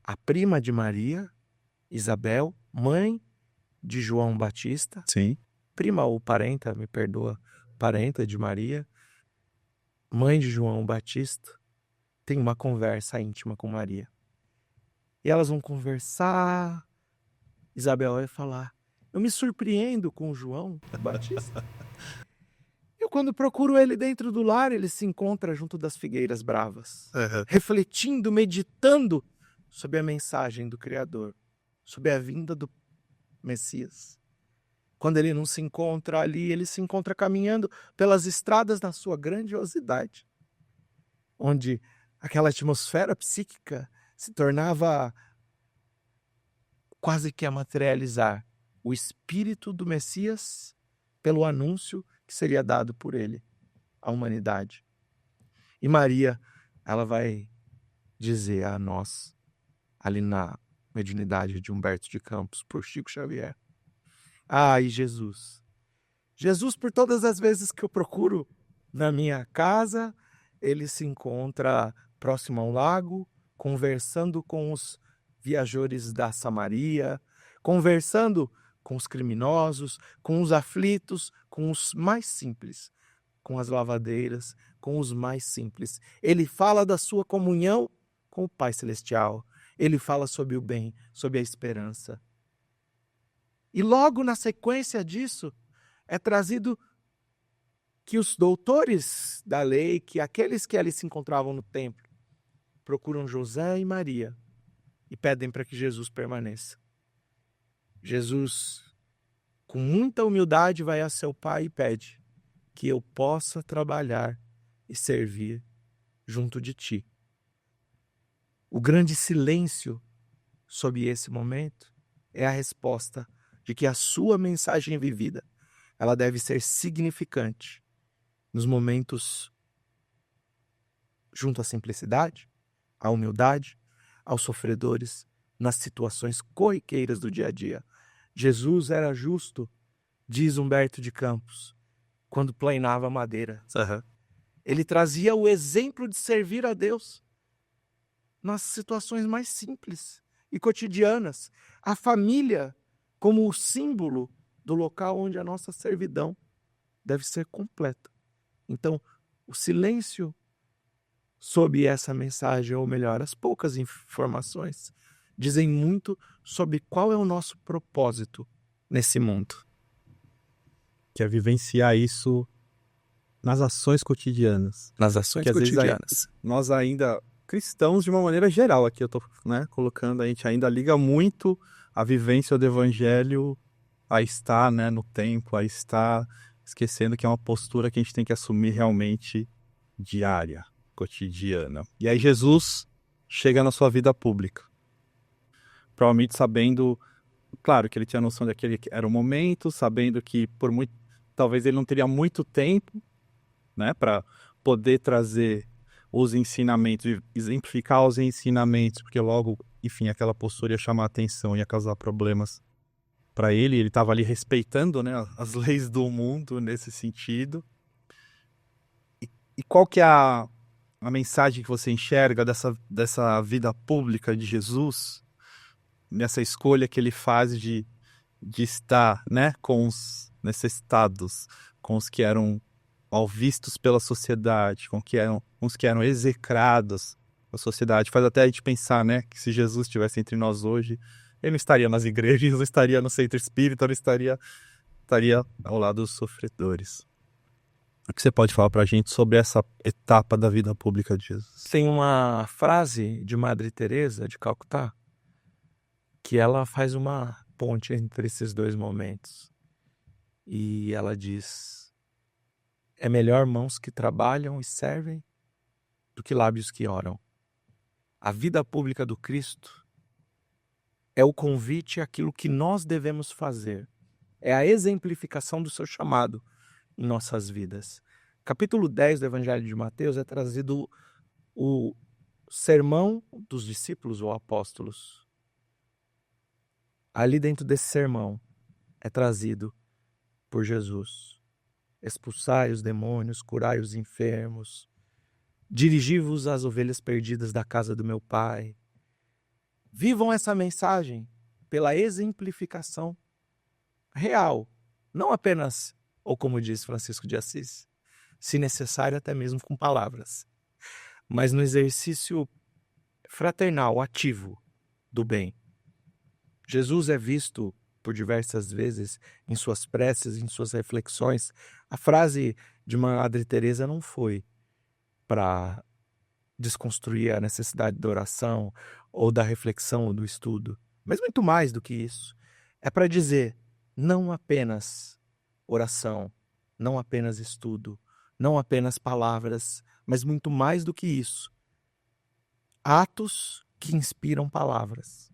a prima de Maria, Isabel, mãe de João Batista, Sim. prima ou parenta, me perdoa, parenta de Maria, mãe de João Batista, tem uma conversa íntima com Maria. E elas vão conversar, Isabel vai falar, eu me surpreendo com o João Batista. Eu quando procuro ele dentro do lar, ele se encontra junto das figueiras bravas, refletindo, meditando sobre a mensagem do Criador, sobre a vinda do Messias. Quando ele não se encontra ali, ele se encontra caminhando pelas estradas na sua grandiosidade, onde aquela atmosfera psíquica se tornava quase que a materializar o espírito do Messias pelo anúncio que seria dado por ele à humanidade. E Maria, ela vai dizer a nós, ali na mediunidade de Humberto de Campos, por Chico Xavier, e Jesus. Jesus, por todas as vezes que eu procuro na minha casa, ele se encontra próximo ao lago, conversando com os viajores da Samaria, conversando com os criminosos, com os aflitos, com os mais simples, com as lavadeiras, com os mais simples. Ele fala da sua comunhão com o Pai Celestial. Ele fala sobre o bem, sobre a esperança. E logo na sequência disso, é trazido que os doutores da lei, que aqueles que ali se encontravam no templo, procuram José e Maria e pedem para que Jesus permaneça. Jesus, com muita humildade, vai a seu pai e pede que eu possa trabalhar e servir junto de ti. O grande silêncio sobre esse momento é a resposta de que a sua mensagem vivida, ela deve ser significante nos momentos junto à simplicidade, à humildade, aos sofredores, nas situações corriqueiras do dia a dia. Jesus era justo, diz Humberto de Campos, quando plainava madeira. Ele trazia o exemplo de servir a Deus nas situações mais simples e cotidianas. A família como o símbolo do local onde a nossa servidão deve ser completa. Então, o silêncio sobre essa mensagem, ou melhor, as poucas informações, dizem muito sobre qual é o nosso propósito nesse mundo. Que é vivenciar isso nas ações cotidianas. Nas ações que, às cotidianas. Vezes, nós ainda, cristãos de uma maneira geral, aqui eu estou colocando, a gente ainda liga muito a vivência do evangelho a estar no templo, a estar esquecendo que é uma postura que a gente tem que assumir realmente diária, cotidiana. E aí Jesus chega na sua vida pública. Provavelmente sabendo, claro, que ele tinha noção de que aquele era o momento, sabendo que talvez ele não teria muito tempo, para poder trazer os ensinamentos, exemplificar os ensinamentos, porque logo, enfim, aquela postura ia chamar a atenção, ia causar problemas para ele. Ele estava ali respeitando, as leis do mundo nesse sentido. E qual que é a mensagem que você enxerga dessa vida pública de Jesus, nessa escolha que ele faz de estar com os necessitados, com os que eram mal vistos pela sociedade, com os que eram execrados pela sociedade. Faz até a gente pensar, né, que se Jesus estivesse entre nós hoje, ele não estaria nas igrejas, não estaria no centro espírita, não estaria ao lado dos sofredores. O que você pode falar pra gente sobre essa etapa da vida pública de Jesus? Tem uma frase de Madre Teresa de Calcutá que ela faz uma ponte entre esses dois momentos. E ela diz: é melhor mãos que trabalham e servem do que lábios que oram. A vida pública do Cristo é o convite àquilo que nós devemos fazer. É a exemplificação do seu chamado em nossas vidas. Capítulo 10 do Evangelho de Mateus é trazido o sermão dos discípulos ou apóstolos. Ali dentro desse sermão é trazido por Jesus: expulsai os demônios, curai os enfermos, dirigi-vos às ovelhas perdidas da casa do meu Pai. Vivam essa mensagem pela exemplificação real, não apenas, ou como diz Francisco de Assis, se necessário até mesmo com palavras, mas no exercício fraternal, ativo do bem. Jesus é visto por diversas vezes em suas preces, em suas reflexões. A frase de Madre Teresa não foi para desconstruir a necessidade da oração ou da reflexão ou do estudo, mas muito mais do que isso. É para dizer: não apenas oração, não apenas estudo, não apenas palavras, mas muito mais do que isso. Atos que inspiram palavras.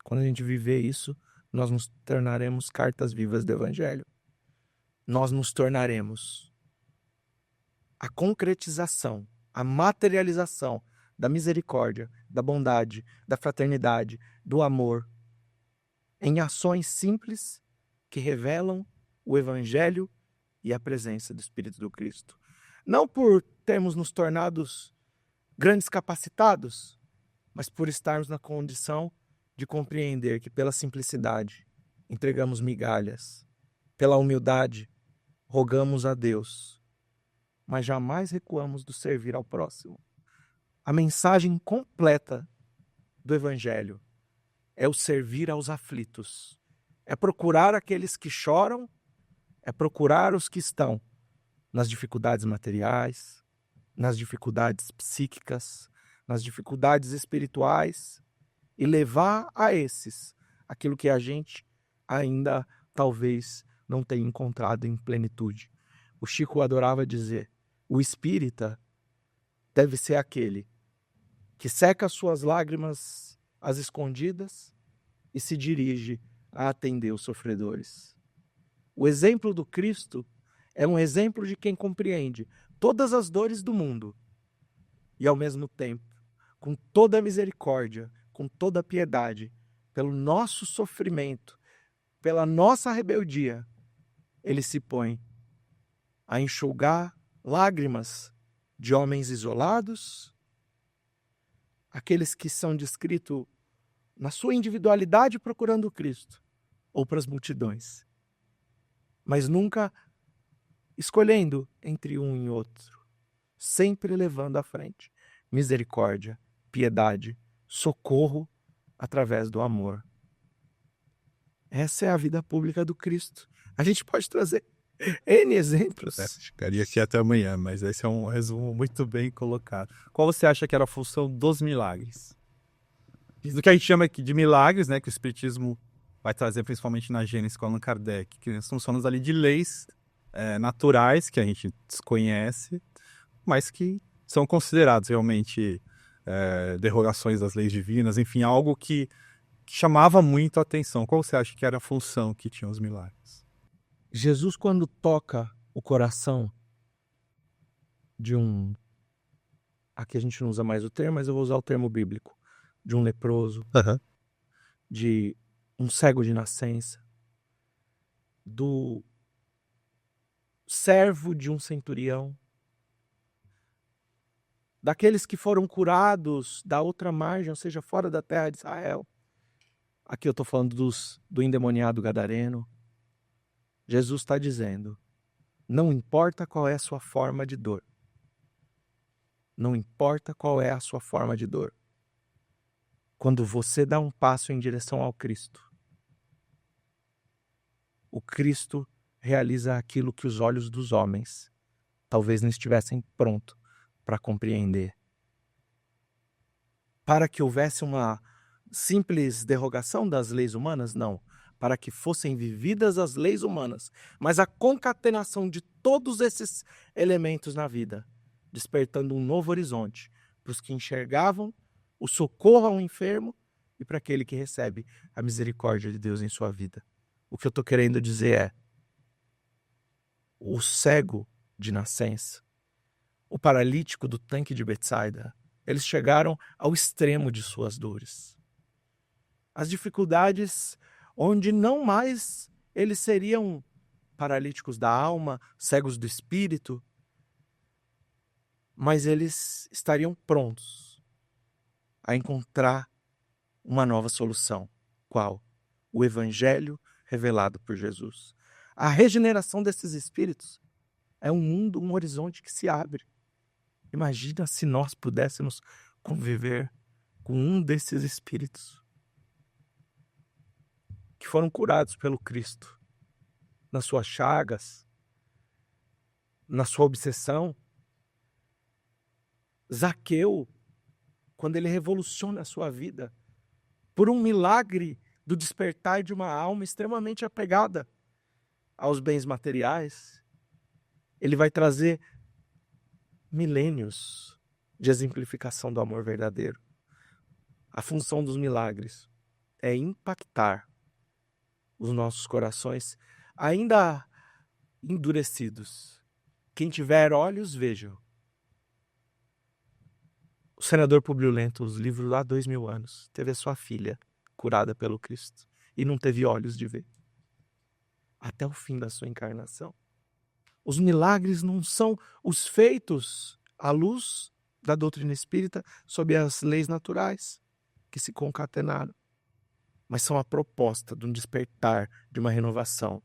Quando a gente viver isso, nós nos tornaremos cartas vivas do Evangelho. Nós nos tornaremos a concretização, a materialização da misericórdia, da bondade, da fraternidade, do amor, em ações simples que revelam o Evangelho e a presença do Espírito do Cristo. Não por termos nos tornados grandes capacitados, mas por estarmos na condição de compreender que pela simplicidade entregamos migalhas, pela humildade rogamos a Deus, mas jamais recuamos do servir ao próximo. A mensagem completa do Evangelho é o servir aos aflitos, é procurar aqueles que choram, é procurar os que estão nas dificuldades materiais, nas dificuldades psíquicas, nas dificuldades espirituais, e levar a esses aquilo que a gente ainda talvez não tenha encontrado em plenitude. O Chico adorava dizer: o espírita deve ser aquele que seca suas lágrimas às escondidas e se dirige a atender os sofredores. O exemplo do Cristo é um exemplo de quem compreende todas as dores do mundo e, ao mesmo tempo, com toda a misericórdia, com toda a piedade, pelo nosso sofrimento, pela nossa rebeldia, ele se põe a enxugar lágrimas de homens isolados, aqueles que são descritos na sua individualidade procurando o Cristo, ou para as multidões, mas nunca escolhendo entre um e outro, sempre levando à frente misericórdia, piedade, socorro através do amor. Essa é a vida pública do Cristo. A gente pode trazer N exemplos. Ficaria aqui até amanhã, mas esse é um resumo muito bem colocado. Qual você acha que era a função dos milagres? Do que a gente chama aqui de milagres, né, que o Espiritismo vai trazer principalmente na Gênesis com Allan Kardec, que nós estamos falando ali de leis naturais que a gente desconhece, mas que são considerados realmente derrogações das leis divinas, enfim, algo que chamava muito a atenção. Qual você acha que era a função que tinham os milagres? Jesus, quando toca o coração de um... Aqui a gente não usa mais o termo, mas eu vou usar o termo bíblico. De um leproso, de um cego de nascença, do servo de um centurião, daqueles que foram curados da outra margem, ou seja, fora da terra de Israel. Aqui eu estou falando do endemoniado gadareno. Jesus está dizendo: Não importa qual é a sua forma de dor. Não importa qual é a sua forma de dor. Quando você dá um passo em direção ao Cristo, o Cristo realiza aquilo que os olhos dos homens talvez não estivessem prontos para compreender. Para que houvesse uma simples derrogação das leis humanas? Não. Para que fossem vividas as leis humanas, mas a concatenação de todos esses elementos na vida, despertando um novo horizonte para os que enxergavam o socorro ao enfermo e para aquele que recebe a misericórdia de Deus em sua vida. O que eu estou querendo dizer é: o cego de nascença, o paralítico do tanque de Betsaida, eles chegaram ao extremo de suas dores. As dificuldades onde não mais eles seriam paralíticos da alma, cegos do espírito, mas eles estariam prontos a encontrar uma nova solução. Qual? O Evangelho revelado por Jesus. A regeneração desses espíritos é um mundo, um horizonte que se abre. Imagina se nós pudéssemos conviver com um desses espíritos que foram curados pelo Cristo, nas suas chagas, na sua obsessão. Zaqueu, quando ele revoluciona a sua vida, por um milagre do despertar de uma alma extremamente apegada aos bens materiais, ele vai trazer milênios de exemplificação do amor verdadeiro. A função dos milagres é impactar os nossos corações ainda endurecidos. Quem tiver olhos, vejam. O senador Publio Lentulus, livro lá 2000 anos, teve a sua filha curada pelo Cristo e não teve olhos de ver. Até o fim da sua encarnação. Os milagres não são os feitos à luz da doutrina espírita sob as leis naturais que se concatenaram, mas são a proposta de um despertar, de uma renovação.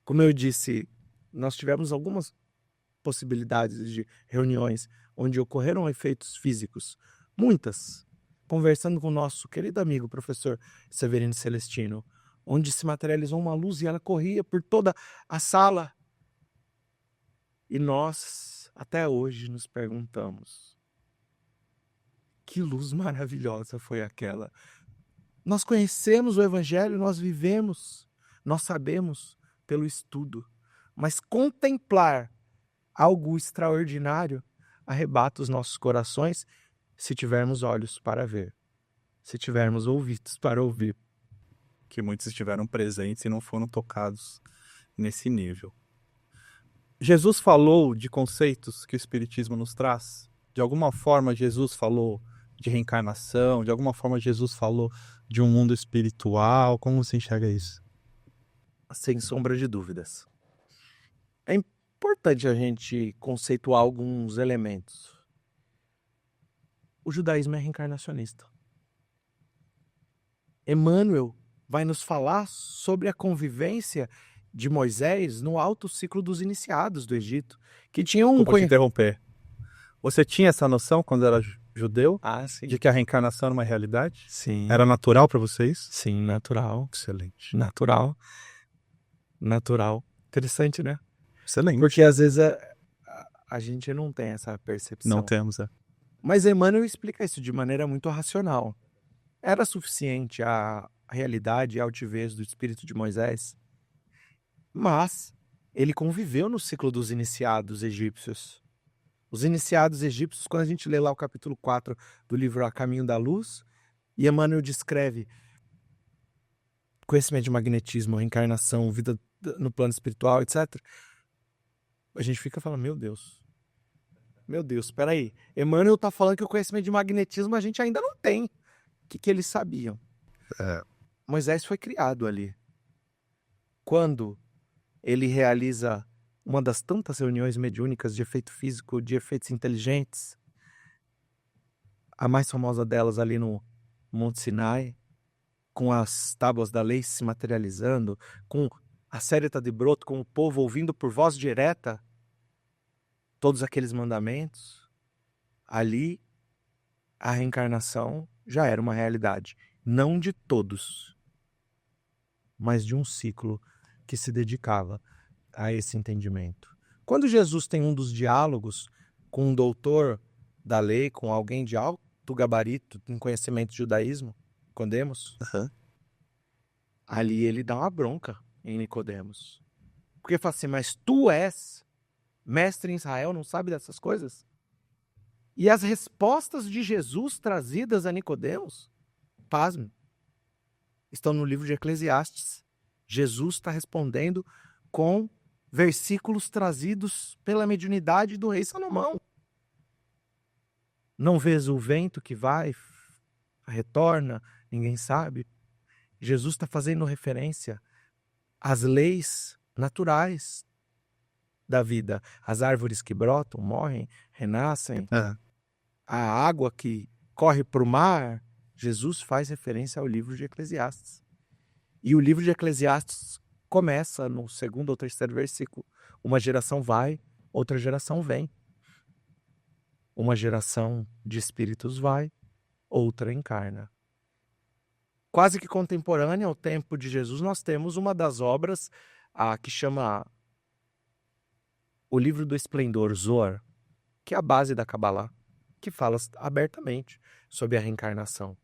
Como eu disse, nós tivemos algumas possibilidades de reuniões onde ocorreram efeitos físicos, muitas, conversando com o nosso querido amigo professor Severino Celestino, onde se materializou uma luz e ela corria por toda a sala. E nós, até hoje, nos perguntamos: que luz maravilhosa foi aquela? Nós conhecemos o Evangelho, nós vivemos, nós sabemos pelo estudo, mas contemplar algo extraordinário arrebata os nossos corações se tivermos olhos para ver, se tivermos ouvidos para ouvir. Que muitos estiveram presentes e não foram tocados nesse nível. Jesus falou de conceitos que o Espiritismo nos traz. De alguma forma, Jesus falou de reencarnação, de alguma forma, Jesus falou de um mundo espiritual. Como você enxerga isso? Sem sombra de dúvidas. É importante a gente conceituar alguns elementos. O judaísmo é reencarnacionista. Emmanuel vai nos falar sobre a convivência de Moisés no alto ciclo dos iniciados do Egito, que tinham Desculpa te interromper. Você tinha essa noção quando era judeu? Sim. De que a reencarnação era uma realidade? Sim. Era natural para vocês? Sim, natural. Excelente. Natural. Interessante, né? Excelente. Porque às vezes a gente não tem essa percepção. Não temos, Mas Emmanuel explica isso de maneira muito racional. Era suficiente a realidade e a altivez do espírito de Moisés, mas ele conviveu no ciclo dos iniciados egípcios. Os iniciados egípcios, quando a gente lê lá o capítulo 4 do livro A Caminho da Luz, e Emmanuel descreve conhecimento de magnetismo, reencarnação, vida no plano espiritual, etc. A gente fica falando, meu Deus, espera aí. Emmanuel está falando que o conhecimento de magnetismo a gente ainda não tem. O que eles sabiam? Moisés foi criado ali. Quando ele realiza uma das tantas reuniões mediúnicas de efeito físico, de efeitos inteligentes, a mais famosa delas ali no Monte Sinai, com as tábuas da lei se materializando, com a séreta de broto, com o povo ouvindo por voz direta todos aqueles mandamentos, ali a reencarnação já era uma realidade. Não de todos, mas de um ciclo que se dedicava a esse entendimento. Quando Jesus tem um dos diálogos com um doutor da lei, com alguém de alto gabarito, em conhecimento do judaísmo, Nicodemos, ali ele dá uma bronca em Nicodemos. Porque ele fala assim, mas tu és mestre em Israel, não sabe dessas coisas? E as respostas de Jesus trazidas a Nicodemos, pasme, estão no livro de Eclesiastes. Jesus está respondendo com versículos trazidos pela mediunidade do rei Salomão. Não vês o vento que vai, retorna, ninguém sabe. Jesus está fazendo referência às leis naturais da vida. As árvores que brotam, morrem, renascem. A água que corre para o mar. Jesus faz referência ao livro de Eclesiastes. E o livro de Eclesiastes começa no 2º ou 3º versículo. Uma geração vai, outra geração vem. Uma geração de espíritos vai, outra encarna. Quase que contemporânea ao tempo de Jesus, nós temos uma das obras que chama o Livro do Esplendor, Zohar, que é a base da Kabbalah, que fala abertamente sobre a reencarnação.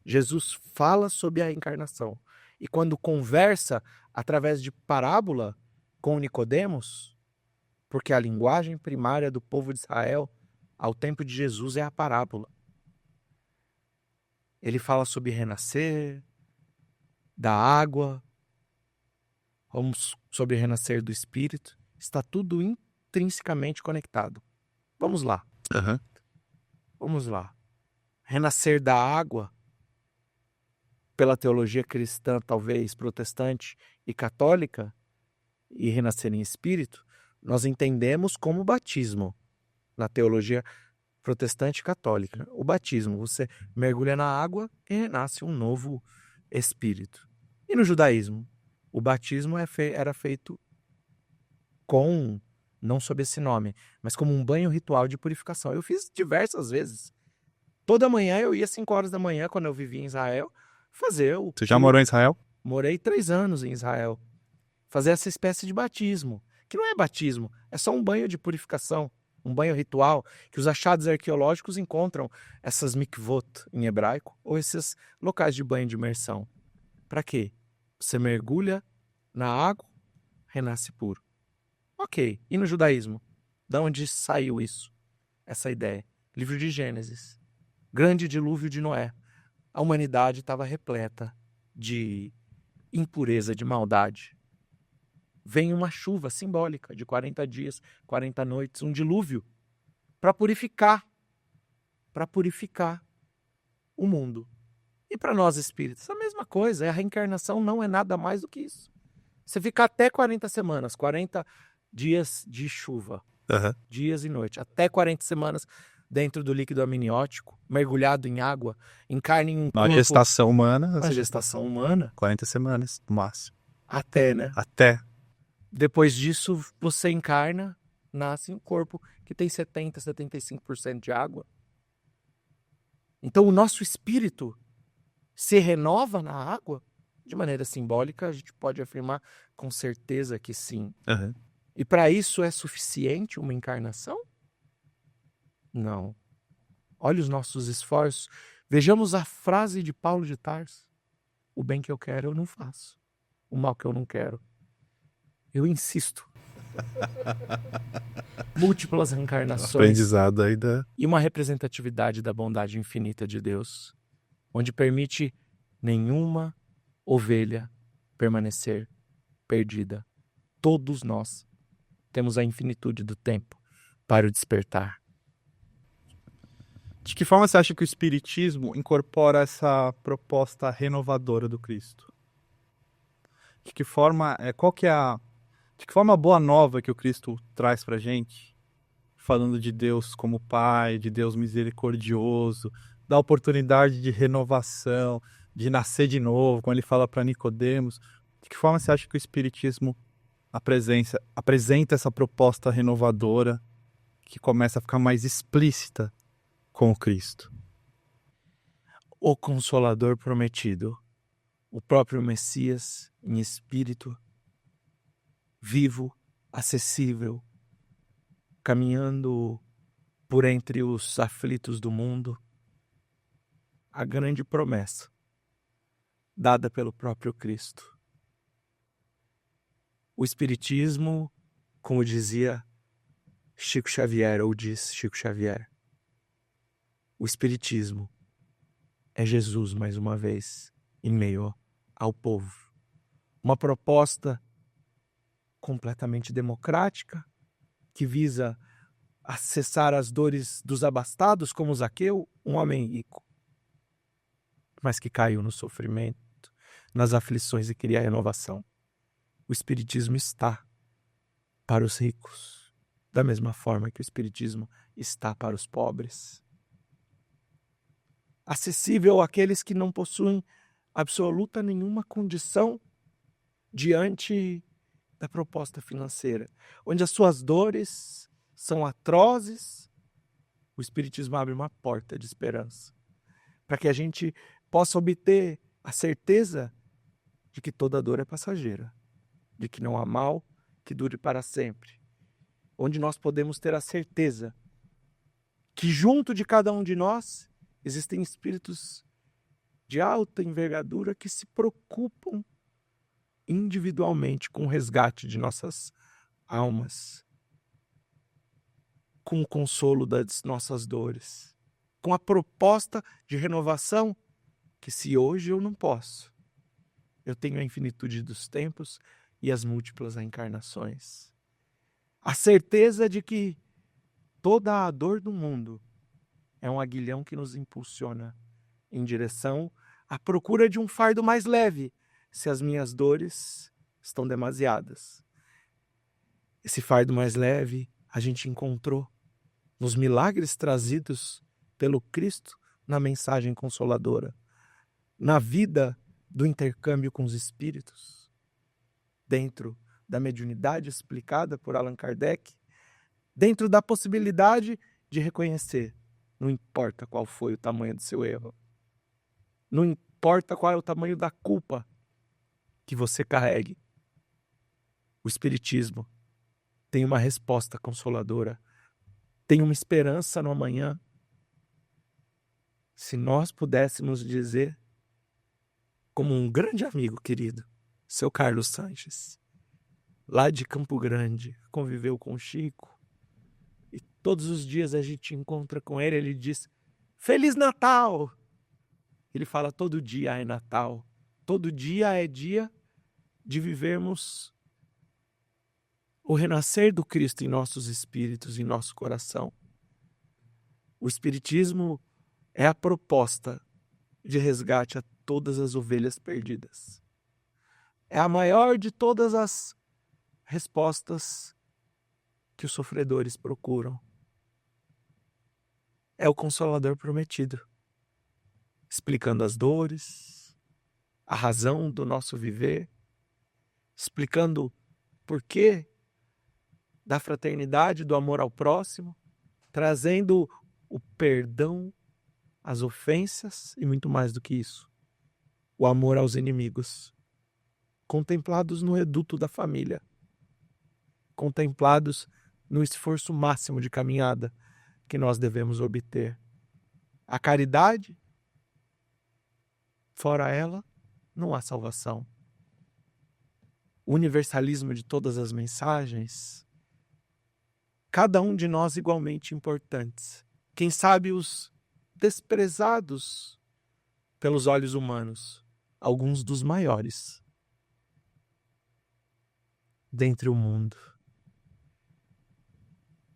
Jesus fala sobre a reencarnação. E quando conversa através de parábola com Nicodemos, porque a linguagem primária do povo de Israel ao tempo de Jesus é a parábola. Ele fala sobre renascer da água, sobre renascer do espírito. Está tudo intrinsecamente conectado. Vamos lá. Vamos lá. Renascer da água, pela teologia cristã, talvez protestante e católica, e renascer em espírito, nós entendemos como batismo. Na teologia protestante e católica, o batismo, você mergulha na água e renasce um novo espírito. E no judaísmo, o batismo era feito não sob esse nome, mas como um banho ritual de purificação. Eu fiz diversas vezes. Toda manhã eu ia às 5 horas da manhã, quando eu vivia em Israel, fazer o... Você já morou em Israel? Morei 3 anos em Israel. Fazer essa espécie de batismo, que não é batismo, é só um banho de purificação, um banho ritual, que os achados arqueológicos encontram essas mikvot em hebraico, ou esses locais de banho de imersão. Para quê? Você mergulha na água, renasce puro. Ok, e no judaísmo? De onde saiu isso? Essa ideia? Livro de Gênesis. Grande dilúvio de Noé. A humanidade estava repleta de impureza, de maldade. Vem uma chuva simbólica de 40 dias, 40 noites, um dilúvio, para purificar o mundo. E para nós espíritos, a mesma coisa, a reencarnação não é nada mais do que isso. Você fica até 40 semanas, 40 dias de chuva, dias e noites, até 40 semanas dentro do líquido amniótico, mergulhado em água, em carne, em corpo. Uma gestação humana. Uma gestação humana. 40 semanas, no máximo. Até, né? Até. Depois disso, você encarna, nasce um corpo que tem 70%, 75% de água. Então, o nosso espírito se renova na água? De maneira simbólica, a gente pode afirmar com certeza que sim. E para isso é suficiente uma encarnação? Não. Olha os nossos esforços. Vejamos a frase de Paulo de Tarso. O bem que eu quero, eu não faço. O mal que eu não quero, eu insisto. Múltiplas reencarnações. Aprendizado ainda. E uma representatividade da bondade infinita de Deus, onde permite nenhuma ovelha permanecer perdida. Todos nós temos a infinitude do tempo para o despertar. De que forma você acha que o Espiritismo incorpora essa proposta renovadora do Cristo? De que forma, de que forma a boa nova que o Cristo traz pra gente, falando de Deus como Pai, de Deus misericordioso, da oportunidade de renovação, de nascer de novo, quando ele fala para Nicodemos, De que forma você acha que o Espiritismo apresenta essa proposta renovadora que começa a ficar mais explícita com o Cristo? O Consolador prometido, o próprio Messias em espírito, vivo, acessível, caminhando por entre os aflitos do mundo, a grande promessa dada pelo próprio Cristo. O Espiritismo, como dizia Chico Xavier, ou diz Chico Xavier, o Espiritismo é Jesus, mais uma vez, em meio ao povo. Uma proposta completamente democrática, que visa acessar as dores dos abastados, como Zaqueu, um homem rico, mas que caiu no sofrimento, nas aflições e queria renovação. O Espiritismo está para os ricos, da mesma forma que o Espiritismo está para os pobres. Acessível àqueles que não possuem absoluta nenhuma condição diante da proposta financeira, onde as suas dores são atrozes. O Espiritismo abre uma porta de esperança para que a gente possa obter a certeza de que toda dor é passageira, de que não há mal que dure para sempre, onde nós podemos ter a certeza que junto de cada um de nós existem espíritos de alta envergadura que se preocupam individualmente com o resgate de nossas almas, com o consolo das nossas dores, com a proposta de renovação que, se hoje eu não posso, eu tenho a infinitude dos tempos e as múltiplas encarnações. A certeza de que toda a dor do mundo é um aguilhão que nos impulsiona em direção à procura de um fardo mais leve, se as minhas dores estão demasiadas. Esse fardo mais leve a gente encontrou nos milagres trazidos pelo Cristo na mensagem consoladora, na vida do intercâmbio com os espíritos, dentro da mediunidade explicada por Allan Kardec, dentro da possibilidade de reconhecer, não importa qual foi o tamanho do seu erro, não importa qual é o tamanho da culpa que você carregue, o Espiritismo tem uma resposta consoladora, tem uma esperança no amanhã. Se nós pudéssemos dizer, como um grande amigo querido, seu Carlos Sanches, lá de Campo Grande, conviveu com o Chico, e todos os dias a gente encontra com ele, ele diz, Feliz Natal! Ele fala, todo dia é Natal, todo dia é dia de vivermos o renascer do Cristo em nossos espíritos, em nosso coração. O Espiritismo é a proposta de resgate a todas as ovelhas perdidas. É a maior de todas as respostas que os sofredores procuram. É o Consolador prometido, explicando as dores, a razão do nosso viver, explicando o porquê da fraternidade, do amor ao próximo, trazendo o perdão às ofensas e muito mais do que isso, o amor aos inimigos, contemplados no reduto da família, contemplados no esforço máximo de caminhada que nós devemos obter. A caridade, fora ela, não há salvação. O universalismo de todas as mensagens, cada um de nós igualmente importantes. Quem sabe os desprezados pelos olhos humanos, alguns dos maiores dentre o mundo.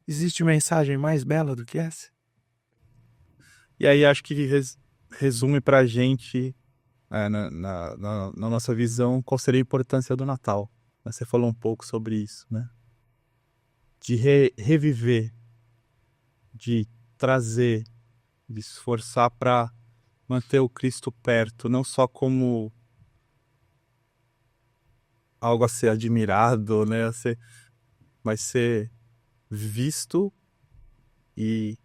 Existe mensagem mais bela do que essa? E aí acho que resume para a gente, na nossa visão, qual seria a importância do Natal. Você falou um pouco sobre isso, né? De reviver, de trazer, de se esforçar para manter o Cristo perto, não só como algo a ser admirado, né? Vai ser visto e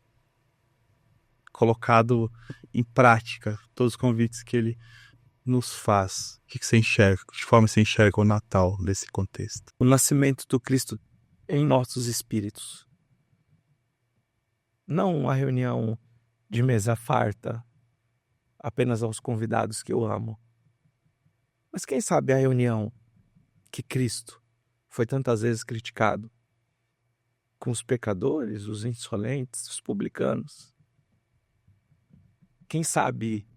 colocado em prática todos os convites que ele nos faz. O que você enxerga? De que forma você enxerga o Natal nesse contexto? O nascimento do Cristo em nossos espíritos. Não uma reunião de mesa farta, apenas aos convidados que eu amo. Mas quem sabe a reunião que Cristo foi tantas vezes criticado com os pecadores, os insolentes, os publicanos. Quem sabe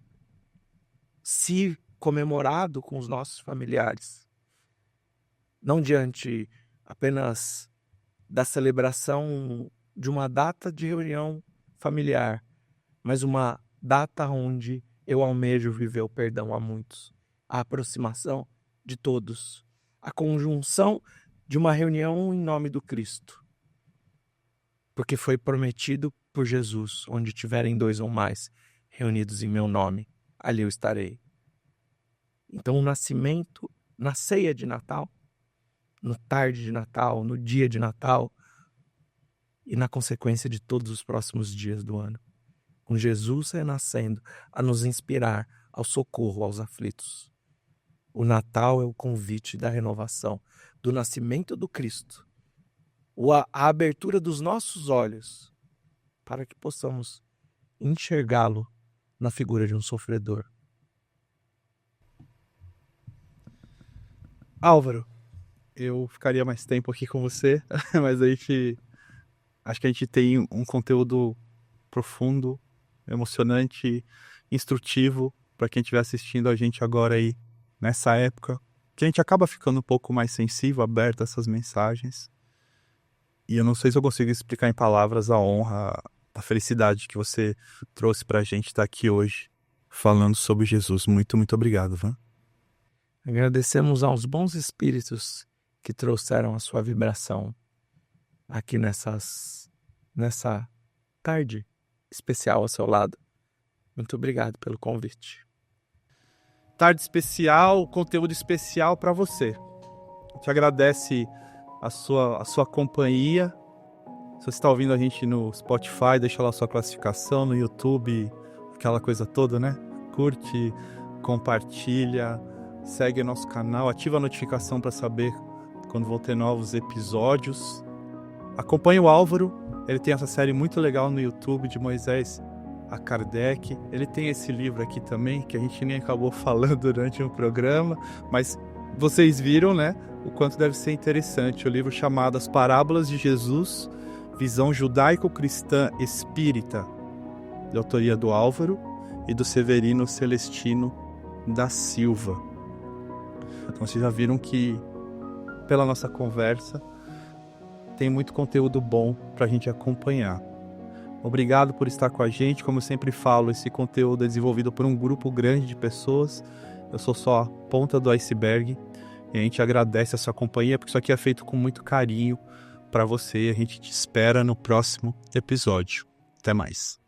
se comemorado com os nossos familiares, não diante apenas da celebração de uma data de reunião familiar, mas uma data onde eu almejo viver o perdão a muitos, a aproximação de todos, a conjunção de uma reunião em nome do Cristo. Porque foi prometido por Jesus, onde tiverem 2 ou mais reunidos em meu nome, ali eu estarei. Então o nascimento, na ceia de Natal, no tarde de Natal, no dia de Natal e na consequência de todos os próximos dias do ano, com Jesus renascendo a nos inspirar ao socorro aos aflitos. O Natal é o convite da renovação, do nascimento do Cristo, a abertura dos nossos olhos para que possamos enxergá-lo na figura de um sofredor. Álvaro, eu ficaria mais tempo aqui com você, mas acho que a gente tem um conteúdo profundo, emocionante, instrutivo para quem estiver assistindo a gente agora aí nessa época, que a gente acaba ficando um pouco mais sensível, aberto a essas mensagens. E eu não sei se eu consigo explicar em palavras a honra, a felicidade que você trouxe pra gente estar aqui hoje falando sobre Jesus. Muito, muito obrigado, Van. Agradecemos aos bons espíritos que trouxeram a sua vibração aqui nessa tarde especial ao seu lado. Muito obrigado pelo convite. Tarde especial, conteúdo especial para você. Te agradece a sua companhia. Se você está ouvindo a gente no Spotify, deixa lá a sua classificação, no YouTube, aquela coisa toda, né? Curte, compartilha, segue o nosso canal, ativa a notificação para saber quando vou ter novos episódios. Acompanhe o Álvaro, ele tem essa série muito legal no YouTube de Moisés a Kardec. Ele tem esse livro aqui também, que a gente nem acabou falando durante o programa, mas vocês viram, né, o quanto deve ser interessante. O livro chamado As Parábolas de Jesus, Visão Judaico-Cristã Espírita, de autoria do Álvaro e do Severino Celestino da Silva. Então vocês já viram que, pela nossa conversa, tem muito conteúdo bom para a gente acompanhar. Obrigado por estar com a gente. Como eu sempre falo, esse conteúdo é desenvolvido por um grupo grande de pessoas. Eu sou só a ponta do iceberg. E a gente agradece a sua companhia, porque isso aqui é feito com muito carinho para você. A gente te espera no próximo episódio. Até mais.